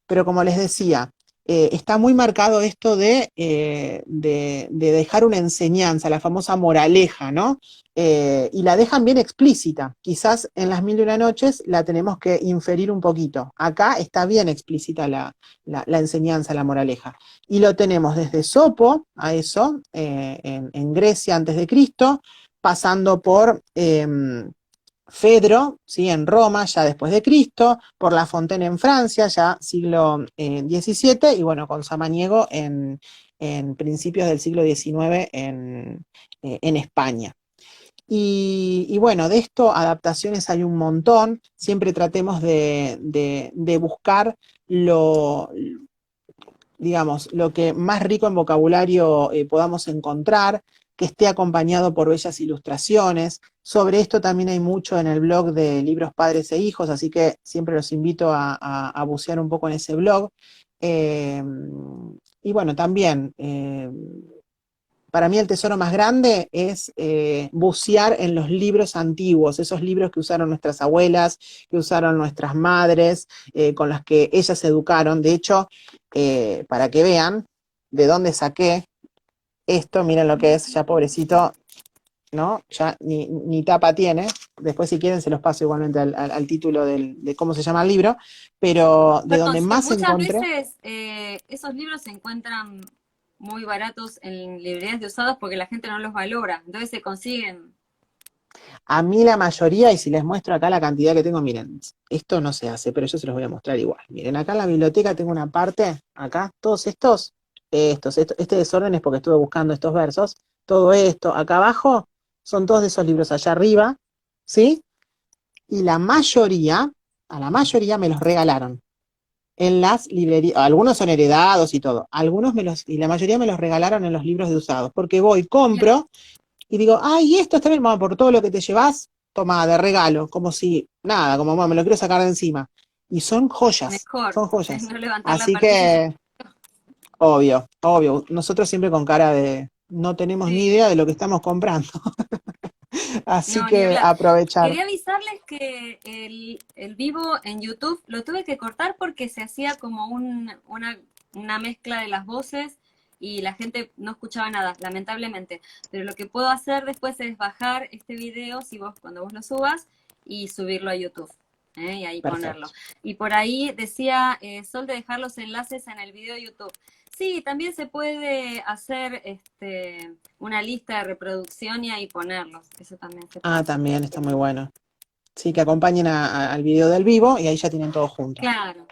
Pero como les decía, está muy marcado esto de dejar una enseñanza, la famosa moraleja, ¿no? Y la dejan bien explícita. Quizás en las Mil y una Noches la tenemos que inferir un poquito. Acá está bien explícita la enseñanza, la moraleja. Y lo tenemos desde Sopo a eso, en Grecia antes de Cristo, pasando por... Fedro, ¿sí? En Roma, ya después de Cristo, por La Fontaine en Francia, ya siglo XVII, y bueno, con Samaniego en principios del siglo XIX en España. Y bueno, de esto adaptaciones hay un montón, siempre tratemos de buscar digamos, lo que más rico en vocabulario podamos encontrar, que esté acompañado por bellas ilustraciones. Sobre esto también hay mucho en el blog de Libros Padres e Hijos, así que siempre los invito a bucear un poco en ese blog. Eh, y bueno, también, para mí el tesoro más grande es bucear en los libros antiguos, esos libros que usaron nuestras abuelas, que usaron nuestras madres, con las que ellas se educaron. De hecho, para que vean de dónde saqué esto, miren lo que es, ya pobrecito, ¿no? Ya ni tapa tiene. Después, si quieren, se los paso igualmente al título de cómo se llama el libro, pero de Perdón, donde sí, más muchas encontré. veces esos libros se encuentran muy baratos en librerías de usados porque la gente no los valora, entonces se consiguen. A mí la mayoría, y si les muestro acá la cantidad que tengo, miren, esto no se hace, pero yo se los voy a mostrar igual. Miren, acá en la biblioteca tengo una parte, acá, todos este desorden es porque estuve buscando estos versos, todo esto, acá abajo, son todos de esos libros allá arriba, ¿sí? Y a la mayoría me los regalaron. en las librerías, algunos son heredados y todo, algunos y la mayoría me los regalaron en los libros de usados, porque voy, compro y digo, ay, esto está bien, mamá, por todo lo que te llevas, toma, de regalo, como si, nada, como mamá, me lo quiero sacar de encima. Y son joyas, Mejor, son joyas. no levantar la Así perdiz. que, obvio, obvio, nosotros siempre con cara de no tenemos ni Sí, idea de lo que estamos comprando. Así no, ni que hablar. aprovechar. Quería avisarles que el vivo en YouTube lo tuve que cortar porque se hacía como una mezcla de las voces y la gente no escuchaba nada, lamentablemente. Pero lo que puedo hacer después es bajar este video cuando vos lo subas y subirlo a YouTube. Y ahí ponerlo. Perfecto. Y por ahí decía Sol de dejar los enlaces en el video de YouTube. Sí, también se puede hacer una lista de reproducción y ahí ponerlos. Eso también se puede Ah, hacer. también está muy bueno. Sí, que acompañen al video del vivo y ahí ya tienen todo junto. Claro,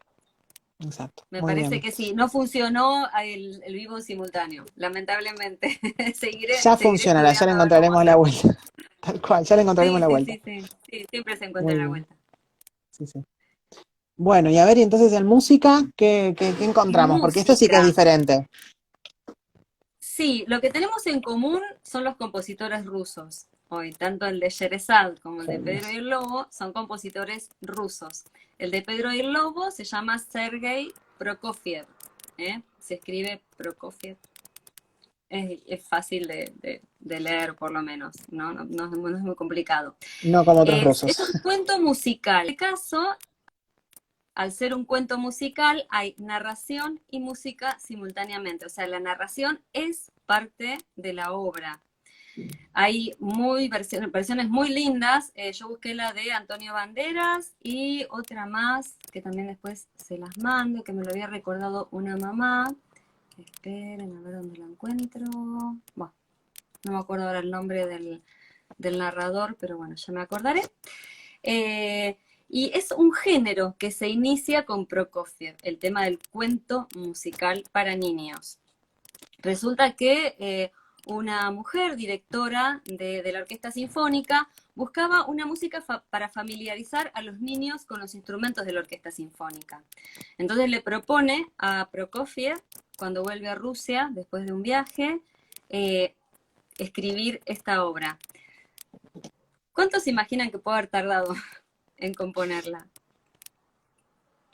Exacto, me muy parece bien. que sí. No funcionó el vivo simultáneo, lamentablemente. Ya Seguiré funcionará, ya le estudiando a ver cómo encontraremos la hacerlo. vuelta. Tal cual, ya le encontraremos Sí, la sí, vuelta. sí, sí. Sí, siempre se encuentra Muy la bien. vuelta. Sí, sí. Bueno, y a ver, y entonces en música, ¿qué En encontramos? Porque esto sí que es música. diferente. Sí, lo que tenemos en común son los compositores rusos. Hoy, tanto el de Sherezad como el de Pedro y Genios. el Lobo son compositores rusos. El de Pedro y el Lobo se llama Sergei Prokofiev. Se escribe Prokofiev. Es fácil de leer, por lo menos, ¿no? No es muy complicado. No como otros Es rusos. un cuento musical. En este caso, al ser un cuento musical, hay narración y música simultáneamente. O sea, la narración es parte de la obra. Hay versiones muy lindas. Yo busqué la de Antonio Banderas y otra más que también después se las mando, que me lo había recordado una mamá. Esperen, a ver dónde la encuentro. Bueno, no me acuerdo ahora el nombre del narrador, pero bueno, ya me acordaré. Y es un género que se inicia con Prokofiev, el tema del cuento musical para niños. Resulta que una mujer directora de la Orquesta Sinfónica buscaba una música para familiarizar a los niños con los instrumentos de la Orquesta Sinfónica. Entonces le propone a Prokofiev, cuando vuelve a Rusia después de un viaje, eh, escribir esta obra. ¿Cuántos se imaginan que puede haber tardado en componerla?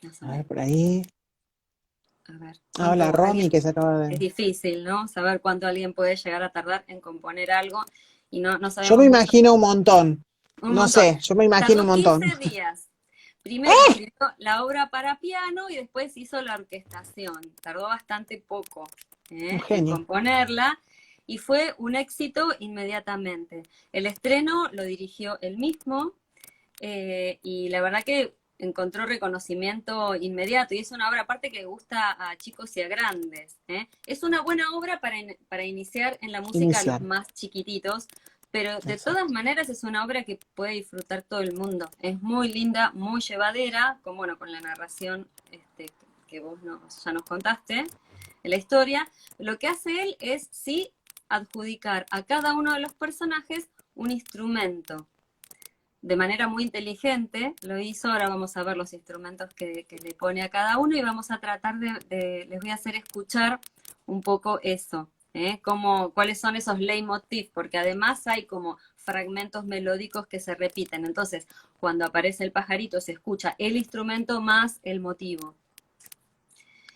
Más o A ver, menos. por ahí. A ver, Habla ¿cuánto Romy alguien? que se acaba Es de. difícil, ¿no? Saber cuánto alguien puede llegar a tardar en componer algo y no Yo sabemos me mucho. imagino un montón. Un No montón. sé, yo me imagino un Tardó montón. 15 días. Primero escribió la obra para piano y después hizo la orquestación. Tardó bastante poco Un en genio. componerla y fue un éxito inmediatamente. El estreno lo dirigió él mismo y la verdad que encontró reconocimiento inmediato y es una obra aparte que gusta a chicos y a grandes. Es una buena obra para iniciar en la música a los Iniciar. más chiquititos, pero de todas Exacto. maneras es una obra que puede disfrutar todo el mundo. Es muy linda, muy llevadera, con la narración que vos ya nos contaste en la historia. Lo que hace él es sí adjudicar a cada uno de los personajes un instrumento de manera muy inteligente lo hizo. Ahora vamos a ver los instrumentos que le pone a cada uno y vamos a tratar les voy a hacer escuchar un poco eso, cuáles son esos leitmotiv, porque además hay como fragmentos melódicos que se repiten. Entonces, cuando aparece el pajarito se escucha el instrumento más el motivo.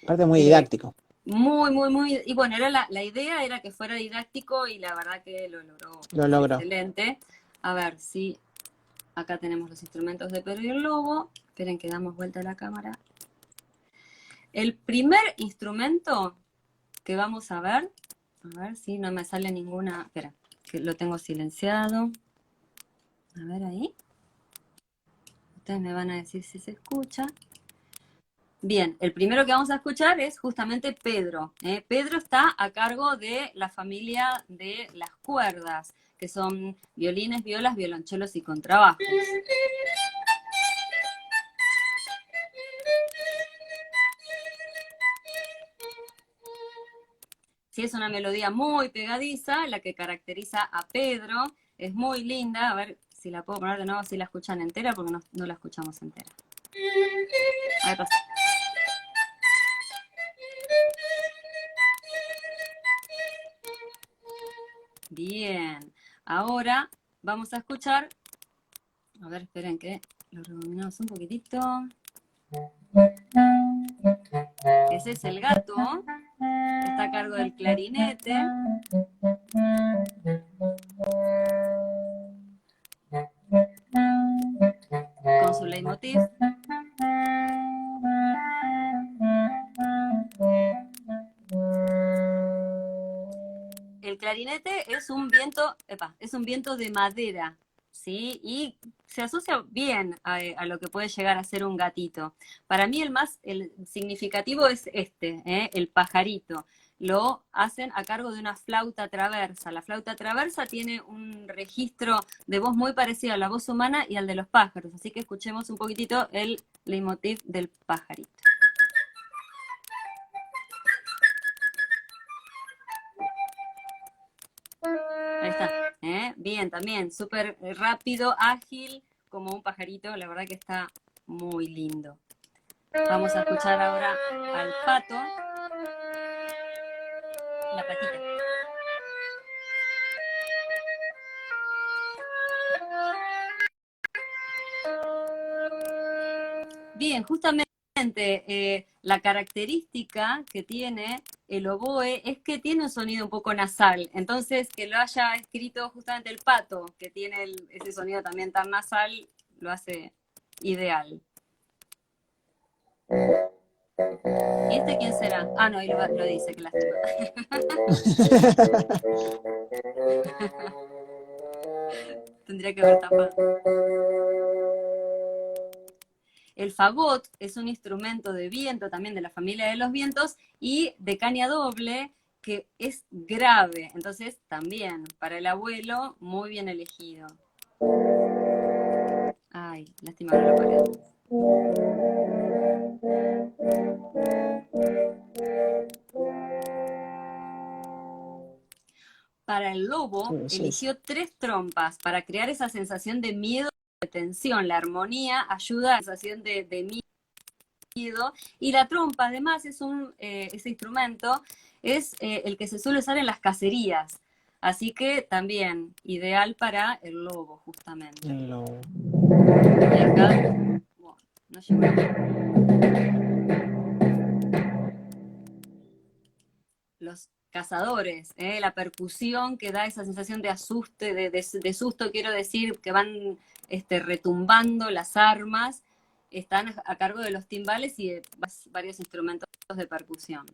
Aparte muy Eh, didáctico. Muy, muy, muy, y bueno, la idea era que fuera didáctico y la verdad que lo logró Lo logro. excelente. A ver si acá tenemos los instrumentos de Pedro y el Lobo. Esperen que damos vuelta a la cámara. El primer instrumento que vamos a ver si no me sale ninguna. Espera, que lo tengo silenciado. A ver ahí. Ustedes me van a decir si se escucha. Bien, el primero que vamos a escuchar es justamente Pedro. Pedro está a cargo de la familia de las cuerdas, que son violines, violas, violonchelos y contrabajos. Sí, es una melodía muy pegadiza, la que caracteriza a Pedro. Es muy linda. A ver si la puedo poner de nuevo, si la escuchan entera, porque no la escuchamos entera. A ver, pasa. Bien. Ahora vamos a escuchar. A ver, esperen que lo rebobinamos un poquitito. Ese es el gato. Está a cargo del clarinete. Con su leitmotiv. El clarinete es un viento, es un viento de madera, ¿sí? Y se asocia bien a lo que puede llegar a ser un gatito. Para mí el significativo es este, el pajarito. Lo hacen a cargo de una flauta traversa. La flauta traversa tiene un registro de voz muy parecido a la voz humana y al de los pájaros. Así que escuchemos un poquitito el leitmotiv del pajarito. Ahí está. Bien, también, súper rápido, ágil, como un pajarito. La verdad que está muy lindo. Vamos a escuchar ahora al pato. La patita. Bien, justamente la característica que tiene el oboe es que tiene un sonido un poco nasal. Entonces, que lo haya escrito justamente el pato, que tiene ese sonido también tan nasal, lo hace ideal. ¿Y este quién será? Ah, no, ahí lo dice, que lástima. Tendría que haber tapado. El fagot es un instrumento de viento, también de la familia de los vientos, y de caña doble, que es grave. Entonces, también, para el abuelo, muy bien elegido. Ay, lástima que no lo paré. Para el lobo, eligió 3 trompas para crear esa sensación de miedo y de tensión. La armonía ayuda a la sensación de miedo. Y la trompa, además, ese instrumento es el que se suele usar en las cacerías. Así que también ideal para el lobo, justamente. El lobo. Y acá, bueno, no llegó. Los cazadores, la percusión que da esa sensación de asuste, de susto, quiero decir, que van retumbando las armas, están a cargo de los timbales y de varios instrumentos de percusión.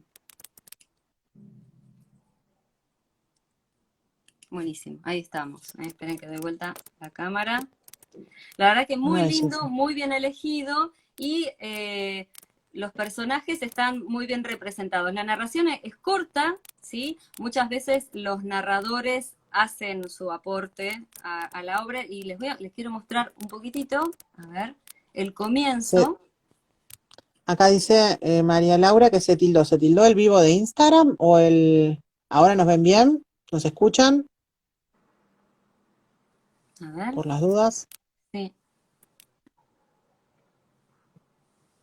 Buenísimo, ahí estamos. Esperen que doy vuelta la cámara. La verdad que muy lindo, muy bien elegido y los personajes están muy bien representados. La narración es corta, ¿sí? Muchas veces los narradores hacen su aporte a la obra y les quiero mostrar un poquitito, a ver, el comienzo. Acá dice María Laura que se tildó. ¿Se tildó el vivo de Instagram o el... ¿Ahora nos ven bien? ¿Nos escuchan? A ver. Por las dudas. Sí.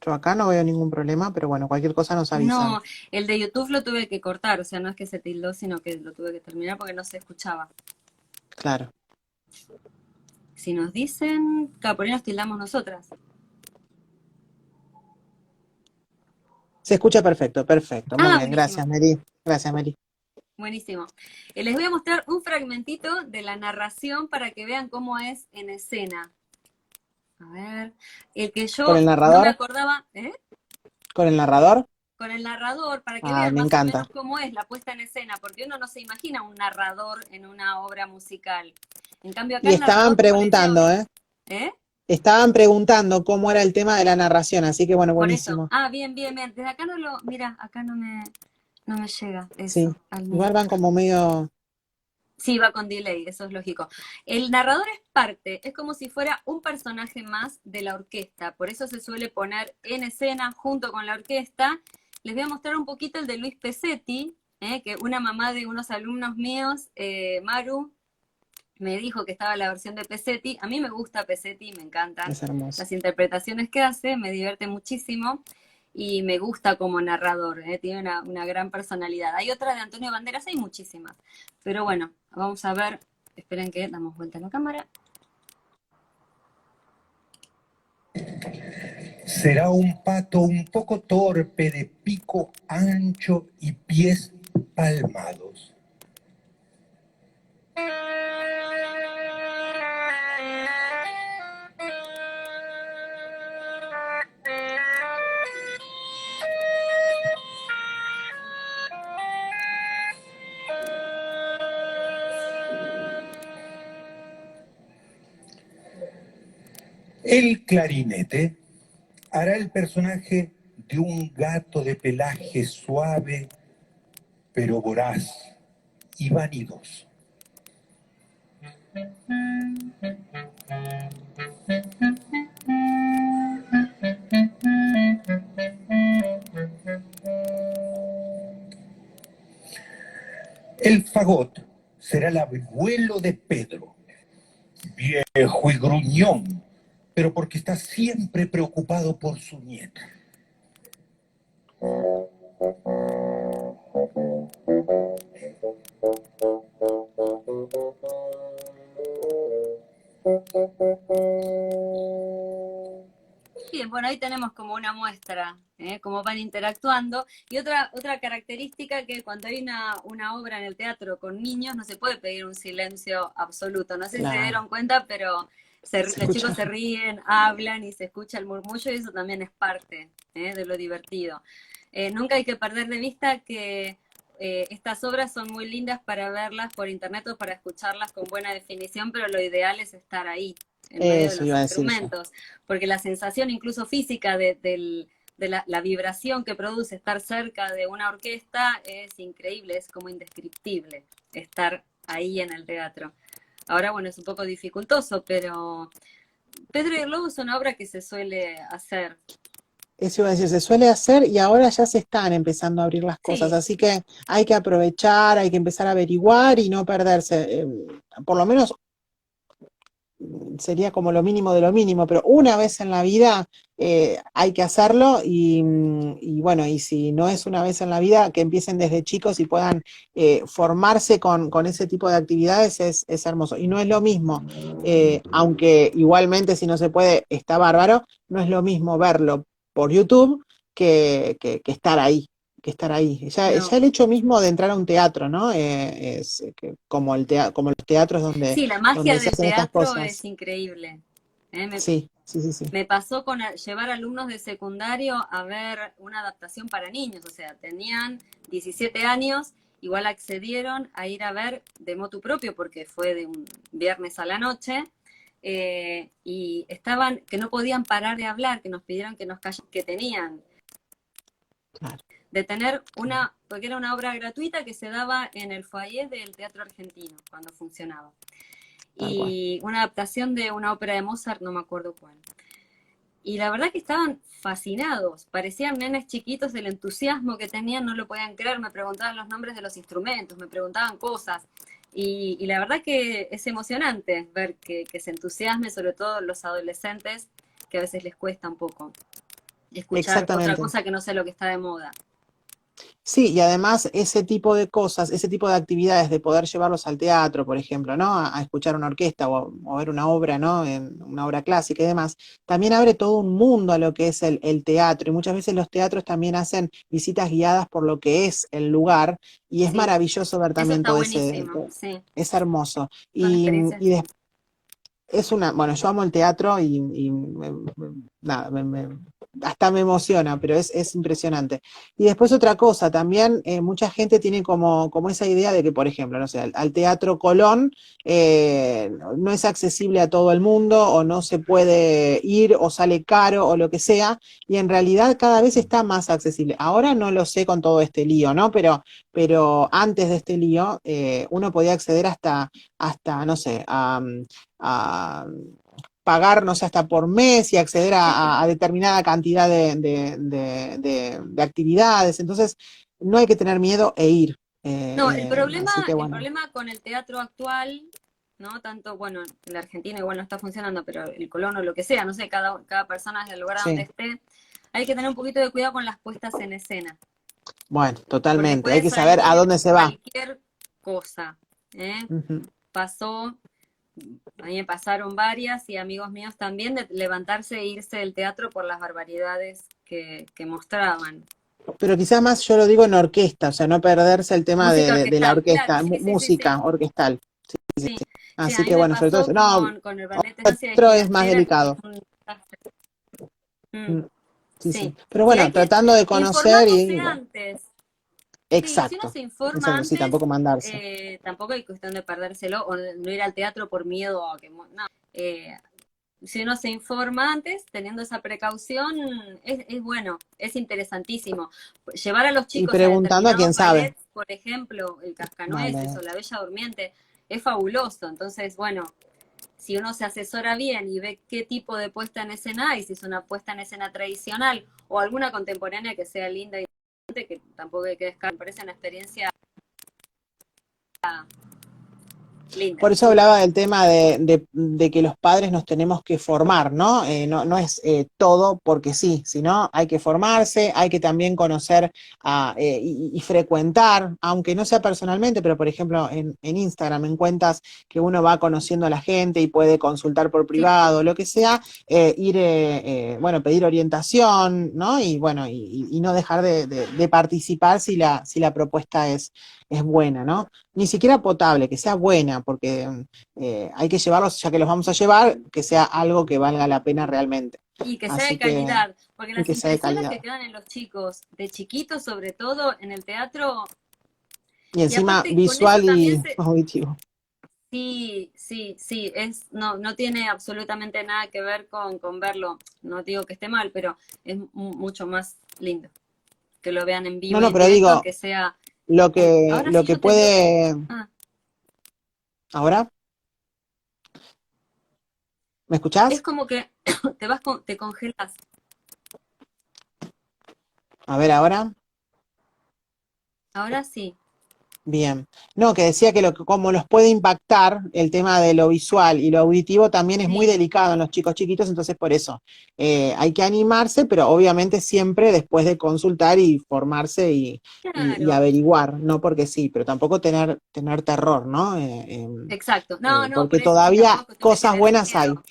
Yo acá no veo ningún problema, pero bueno, cualquier cosa nos avisan. No, el de YouTube lo tuve que cortar, o sea, no es que se tildó, sino que lo tuve que terminar porque no se escuchaba. Claro. Si nos dicen, claro, por ahí nos tildamos nosotras. Se escucha perfecto, perfecto. Muy bien, buenísimo. gracias, Mary. Gracias, Mary. Buenísimo. Les voy a mostrar un fragmentito de la narración para que vean cómo es en escena. A ver, el que yo ¿Con el narrador? no me acordaba, ¿Con el narrador? Con el narrador, para que Ah, vean me más encanta. o menos cómo es la puesta en escena, porque uno no se imagina un narrador en una obra musical. En cambio acá Y estaban preguntando, Estaban preguntando cómo era el tema de la narración, así que bueno, por buenísimo. eso. Ah, bien, bien, bien. Desde acá mira, acá no me llega eso. Sí, igual van como medio... Sí, va con delay, eso es lógico. El narrador es parte, es como si fuera un personaje más de la orquesta, por eso se suele poner en escena junto con la orquesta. Les voy a mostrar un poquito el de Luis Pesetti, que una mamá de unos alumnos míos, Maru, me dijo que estaba la versión de Pesetti. A mí me gusta Pesetti, me encantan Es hermoso. las interpretaciones que hace, me divierte muchísimo. y me gusta como narrador, tiene una gran personalidad. Hay otra de Antonio Banderas, hay muchísimas, pero bueno, vamos a ver, esperen que damos vuelta a la cámara. Será un pato un poco torpe, de pico ancho y pies palmados. El clarinete hará el personaje de un gato de pelaje suave, pero voraz y vanidoso. El fagot será el abuelo de Pedro, viejo y gruñón, pero porque está siempre preocupado por su nieta. Bien, bueno, ahí tenemos como una muestra, cómo van interactuando. Y otra característica que cuando hay una obra en el teatro con niños no se puede pedir un silencio absoluto. No sé si se Claro. dieron cuenta, pero los chicos se ríen, hablan y se escucha el murmullo y eso también es parte de lo divertido. Nunca hay que perder de vista que estas obras son muy lindas para verlas por internet o para escucharlas con buena definición, pero lo ideal es estar ahí, en medio de Eso los iba a decir yo. instrumentos, porque la sensación incluso física de la vibración que produce estar cerca de una orquesta es increíble, es como indescriptible estar ahí en el teatro. Ahora, bueno, es un poco dificultoso, pero Pedro y el Lobo es una obra que se suele hacer. Eso iba a decir, se suele hacer y ahora ya se están empezando a abrir las cosas, Sí, así que hay que aprovechar, hay que empezar a averiguar y no perderse. Por lo menos sería como lo mínimo de lo mínimo, pero una vez en la vida hay que hacerlo y bueno, y si no es una vez en la vida, que empiecen desde chicos y puedan formarse con ese tipo de actividades es hermoso. Y no es lo mismo, aunque igualmente si no se puede, está bárbaro, no es lo mismo verlo por YouTube que estar ahí. Que estar ahí. Ya no. el hecho mismo de entrar a un teatro, ¿no? Es como como los teatros Sí, la donde magia se del hacen estas teatro es cosas. increíble. Me, Sí, sí, sí, sí. me pasó con llevar alumnos de secundario a ver una adaptación para niños, o sea, tenían 17 años, igual accedieron a ir a ver de motu propio porque fue de un viernes a la noche, y estaban, que no podían parar de hablar, que nos pidieron que nos que tenían Claro, de tener claro, porque era una obra gratuita que se daba en el foyer del Teatro Argentino cuando funcionaba. tal cual. Y una adaptación de una ópera de Mozart, no me acuerdo cuál. Y la verdad que estaban fascinados, parecían nenes chiquitos, el entusiasmo que tenían, no lo podían creer, me preguntaban los nombres de los instrumentos, me preguntaban cosas. Y la verdad que es emocionante ver que se entusiasme, sobre todo los adolescentes, que a veces les cuesta un poco escuchar otra Exactamente. cosa que no sea lo que está de moda. Sí, y además ese tipo de cosas, ese tipo de actividades de poder llevarlos al teatro, por ejemplo, ¿no? A escuchar una orquesta o ver una obra, ¿no? En una obra clásica y demás, también abre todo un mundo a lo que es el teatro. Y muchas veces los teatros también hacen visitas guiadas por lo que es el lugar, y es Sí, maravilloso ver eso también está todo ese, buenísimo, sí, es hermoso. son Y, experiencias y lindas. es una, bueno, yo amo el teatro y nada, hasta me emociona, pero es impresionante. Y después otra cosa, también mucha gente tiene como esa idea de que, por ejemplo, no sé, al Teatro Colón no es accesible a todo el mundo o no se puede ir o sale caro o lo que sea, y en realidad cada vez está más accesible. Ahora no lo sé con todo este lío, ¿no? Pero antes de este lío uno podía acceder hasta no sé, a pagar, no sé, hasta por mes y acceder Sí, a determinada cantidad de actividades. Entonces, no hay que tener miedo e ir. no, Así que el bueno, problema con el teatro actual, ¿no? Tanto, bueno, en la Argentina igual no está funcionando, pero el Colón o lo que sea, no sé, cada persona es del lugar donde sí, esté. hay que tener un poquito de cuidado con las puestas en escena, Bueno, porque totalmente. Hay puede que saber a salir dónde se va. cualquier cosa, ¿eh? Ujú. Pasó, a mí me pasaron varias y amigos míos también, de levantarse e irse del teatro por las barbaridades que mostraban. Pero quizás más yo lo digo en orquesta, o sea, no perderse el tema Música de la orquestal, claro, orquesta, sí, sí, sí, sí, música orquestal. sí. Sí, a Así mí que me bueno, sobre todo pasó eso. No, con el ballet de Francia de otro es más Ginastera, que es delicado. un desastre. Mm, Mm, sí, sí. sí, Pero sí, bueno, hay que tratando de conocer informándose y bueno, antes. Sí, si uno exacto. se informa Exacto, sí, antes, tampoco mandarse. tampoco hay cuestión de perdérselo o de no ir al teatro por miedo a que... No, eh, si uno se informa antes, teniendo esa precaución, es bueno, es interesantísimo. Llevar a los Y chicos a preguntando a quién determinados sabe. ballets, por ejemplo, el Cascanueces Vale. o la Bella Durmiente, es fabuloso. Entonces, bueno, si uno se asesora bien y ve qué tipo de puesta en escena hay, si es una puesta en escena tradicional o alguna contemporánea que sea linda y que tampoco hay que descartar, me parece una experiencia linda. Por eso hablaba del tema de que los padres nos tenemos que formar, ¿no? No es todo porque sí, sino hay que formarse, hay que también conocer y frecuentar, aunque no sea personalmente, pero por ejemplo en Instagram, en cuentas que uno va conociendo a la gente y puede consultar por Sí, privado, lo que sea, bueno, pedir orientación, ¿no? Y bueno, y no dejar de participar si la propuesta es buena, ¿no? Ni siquiera potable, que sea buena, porque hay que llevarlos, ya que los vamos a llevar, que sea algo que valga la pena realmente. y que sea de Así que, calidad, porque y las que sea de impresiones que calidad. quedan en los chicos, de chiquitos sobre todo, en el teatro, Y y encima aparte con eso visual también y se... auditivo. Sí, sí, sí, no tiene absolutamente nada que ver con verlo, no digo que esté mal, pero es mucho más lindo que lo vean en No, vivo y no, en pero directo, digo, que sea... Ahora lo sí que yo te veo... puede. ¿Ahora? ¿Me Es escuchás? como que te congelas. A ver, ahora. Ahora sí. Bien. No, que decía que como los puede impactar el tema de lo visual y lo auditivo también es muy Sí, delicado en los chicos chiquitos, entonces por eso hay que animarse, pero obviamente siempre después de consultar y formarse y claro, averiguar, no porque sí, pero tampoco tener terror, ¿no? exacto. No, no, Porque por eso, sí, tampoco todavía es cuestión de cosas tener buenas hay, miedo.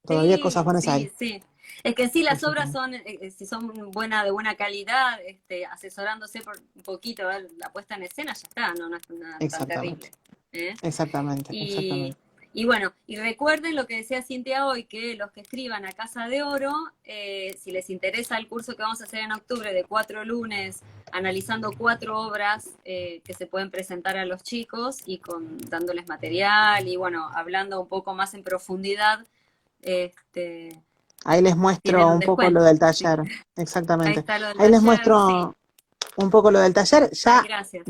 todavía cosas Sí, buenas hay. sí, sí. Es que en sí las obras Exactamente. son, si son de buena calidad, asesorándose por un poquito, la puesta en escena, ya está, no es nada tan Exactamente. terrible. ¿Eh? Exactamente. Y, Exactamente. y bueno, y recuerden lo que decía Cintia hoy, que los que escriban a Casa de Oro, si les interesa el curso que vamos a hacer en octubre de 4 lunes, analizando 4 obras que se pueden presentar a los chicos y dándoles material y bueno, hablando un poco más en profundidad, este, Ahí les tienen muestro un un poco lo descuento. del Así que taller. ahí Exactamente. está lo del Ahí les taller, sí. muestro un poco lo del taller. Ay, Ya gracias.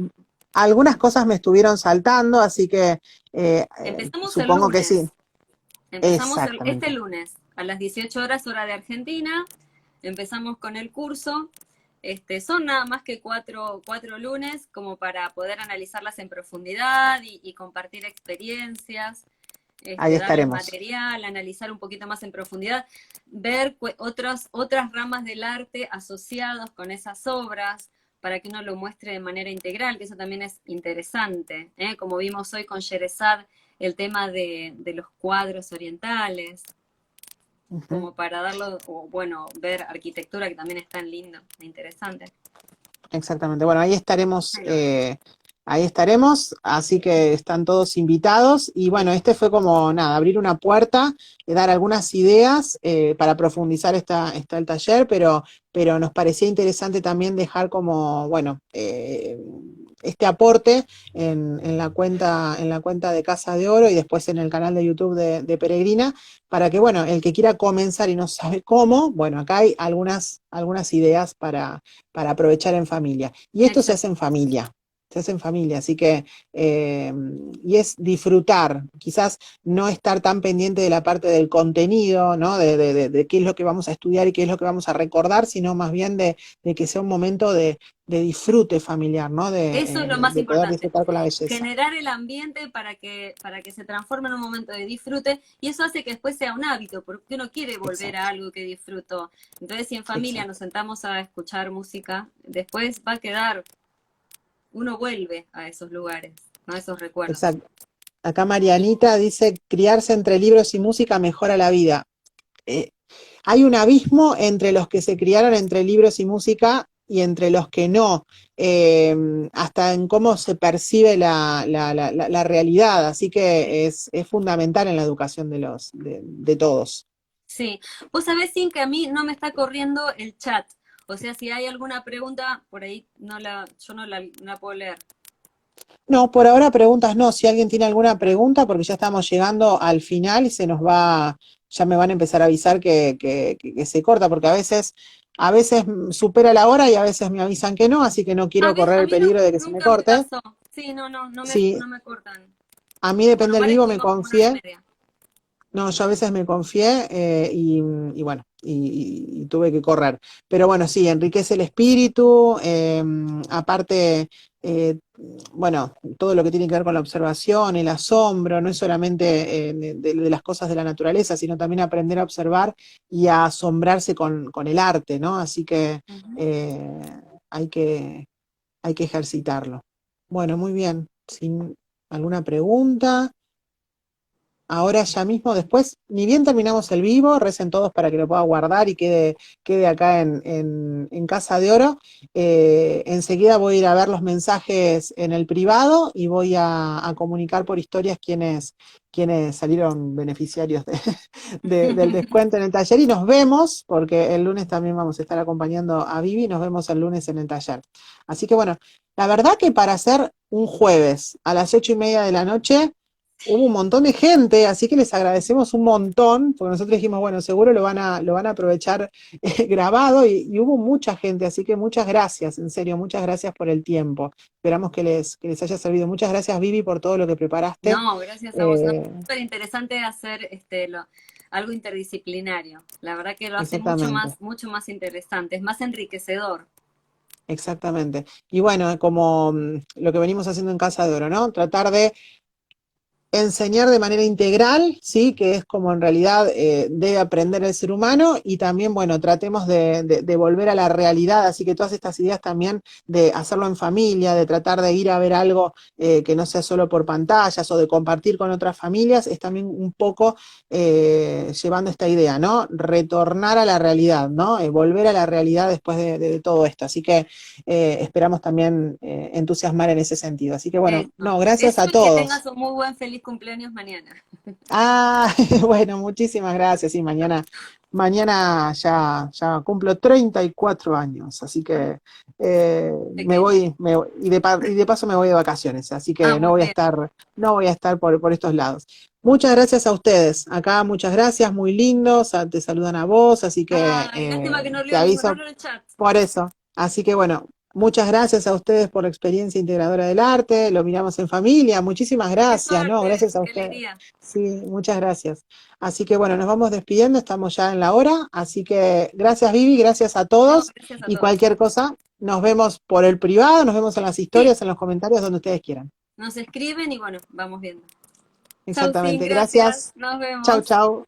algunas cosas me estuvieron saltando, así que Empezamos el supongo que sí. lunes. Empezamos este Exactamente. lunes a las 18 horas hora de Argentina. Empezamos con el curso. Son nada más que cuatro lunes como para poder analizarlas en profundidad y compartir experiencias, Ahí darles estaremos. material, analizar un poquito más en profundidad, ver otras ramas del arte asociadas con esas obras para que uno lo muestre de manera integral, que eso también es interesante, ¿eh? Como vimos hoy con Sherezad, el tema de los cuadros orientales, Ujú. como para darlo, o bueno, ver arquitectura que también es tan lindo e interesante. Exactamente. Bueno, Ahí lo ves. ahí estaremos, así que están todos invitados. Y bueno, este fue como nada, abrir una puerta, dar algunas ideas para profundizar está el taller, pero nos parecía interesante también dejar como, bueno, este aporte en la cuenta de Casa de Oro y después en el canal de YouTube de Peregrina, para que, bueno, el que quiera comenzar y no sabe cómo, bueno, acá hay algunas ideas para aprovechar en familia. Y esto se Exacto. hace en familia. se hace en familia, así que, y es disfrutar, quizás no estar tan pendiente de la parte del contenido, ¿no? De qué es lo que vamos a estudiar y qué es lo que vamos a recordar, sino más bien de que sea un momento de disfrute familiar, ¿no? Eso es lo más De poder importante. disfrutar con la belleza. Generar el ambiente para que se transforme en un momento de disfrute, y eso hace que después sea un hábito, porque uno quiere volver Exacto, a algo que disfrutó. Entonces, si en familia exacto, nos sentamos a escuchar música, después va a quedar, uno vuelve a esos lugares, ¿no? A esos recuerdos. exacto. Acá Marianita dice, criarse entre libros y música mejora la vida. Eh, Hay un abismo entre los que se criaron entre libros y música y entre los que no, hasta en cómo se percibe la realidad, así que es fundamental en la educación de todos. Sí, vos sabés, Sin, que a mí no me está corriendo el chat. O sea, si hay alguna pregunta, por ahí yo no la puedo leer. No, por ahora preguntas no, si alguien tiene alguna pregunta, porque ya estamos llegando al final y se nos va, ya me van a empezar a avisar que se corta, porque a veces supera la hora y a veces me avisan que no, así que no quiero correr A el mí no, peligro de que se me nunca me corte. pasó. Sí, Sí, no me cortan. a mí Bueno, depende del vale, vivo, me estuvimos como una hora y confié. media. No, yo a veces me confié y bueno, y tuve que correr. Pero bueno, sí, enriquece el espíritu, aparte, eh, bueno, todo lo que tiene que ver con la observación, el asombro, no es solamente de las cosas de la naturaleza, sino también aprender a observar y a asombrarse con el arte, ¿no? Así que Ujú. eh, hay que, hay que ejercitarlo. Bueno, muy bien. Sin alguna pregunta. Ahora ya mismo, después, ni bien terminamos el vivo, recen todos para que lo pueda guardar y quede acá en Casa de Oro. Enseguida voy a ir a ver los mensajes en el privado y voy a comunicar por historias quienes salieron beneficiarios del descuento en el taller. Y nos vemos, porque el lunes también vamos a estar acompañando a Vivi, nos vemos el lunes en el taller. Así que bueno, la verdad que para hacer un jueves a las 8:30 de la noche, hubo un montón de gente, así que les agradecemos un montón, porque nosotros dijimos, bueno, seguro lo van a aprovechar grabado y hubo mucha gente, así que muchas gracias, en serio, muchas gracias por el tiempo. Esperamos que les haya servido. Muchas gracias, Vivi, por todo lo que preparaste. No, gracias a vos. No, Eh, súper interesante hacer algo interdisciplinario. La verdad que lo hace exactamente, mucho más interesante, es más enriquecedor. exactamente. Y bueno, como lo que venimos haciendo en Casa de Oro, ¿no? Tratar de enseñar de manera integral, ¿sí? Que es como en realidad debe aprender el ser humano, y también, bueno, tratemos de volver a la realidad, así que todas estas ideas también de hacerlo en familia, de tratar de ir a ver algo que no sea solo por pantallas o de compartir con otras familias, es también un poco llevando esta idea, ¿no? Retornar a la realidad, ¿no? Volver a la realidad después de todo esto, así que esperamos también entusiasmar en ese sentido. Así que bueno, Eso. no, gracias Eso a y que tengas todos. un muy buen feliz cumpleaños mañana. Ah, bueno, muchísimas gracias. Sí, mañana ya cumplo 34 años, así que Pequeño. y de paso me voy de vacaciones, así Ah, que muy bien. no voy a estar por estos lados. Muchas gracias a ustedes. Acá muchas gracias, muy lindos, te saludan a vos, así que Ay, lástima que no te leo ninguno aviso en el chat. por eso. Así que bueno, muchas gracias a ustedes por la experiencia integradora del arte, lo miramos en familia, muchísimas Qué gracias, ¿no? suerte, Gracias a qué ustedes. alegría. Sí, muchas gracias. Así que bueno, nos vamos despidiendo, estamos ya en la hora, así que gracias Vivi, gracias a No, todos, gracias a y todos. cualquier cosa, nos vemos por el privado, nos vemos en las Sí, historias, en los comentarios, donde ustedes quieran. nos escriben y bueno, vamos viendo. Chau, Sin, Exactamente, gracias. gracias. Nos Chau, vemos. chau.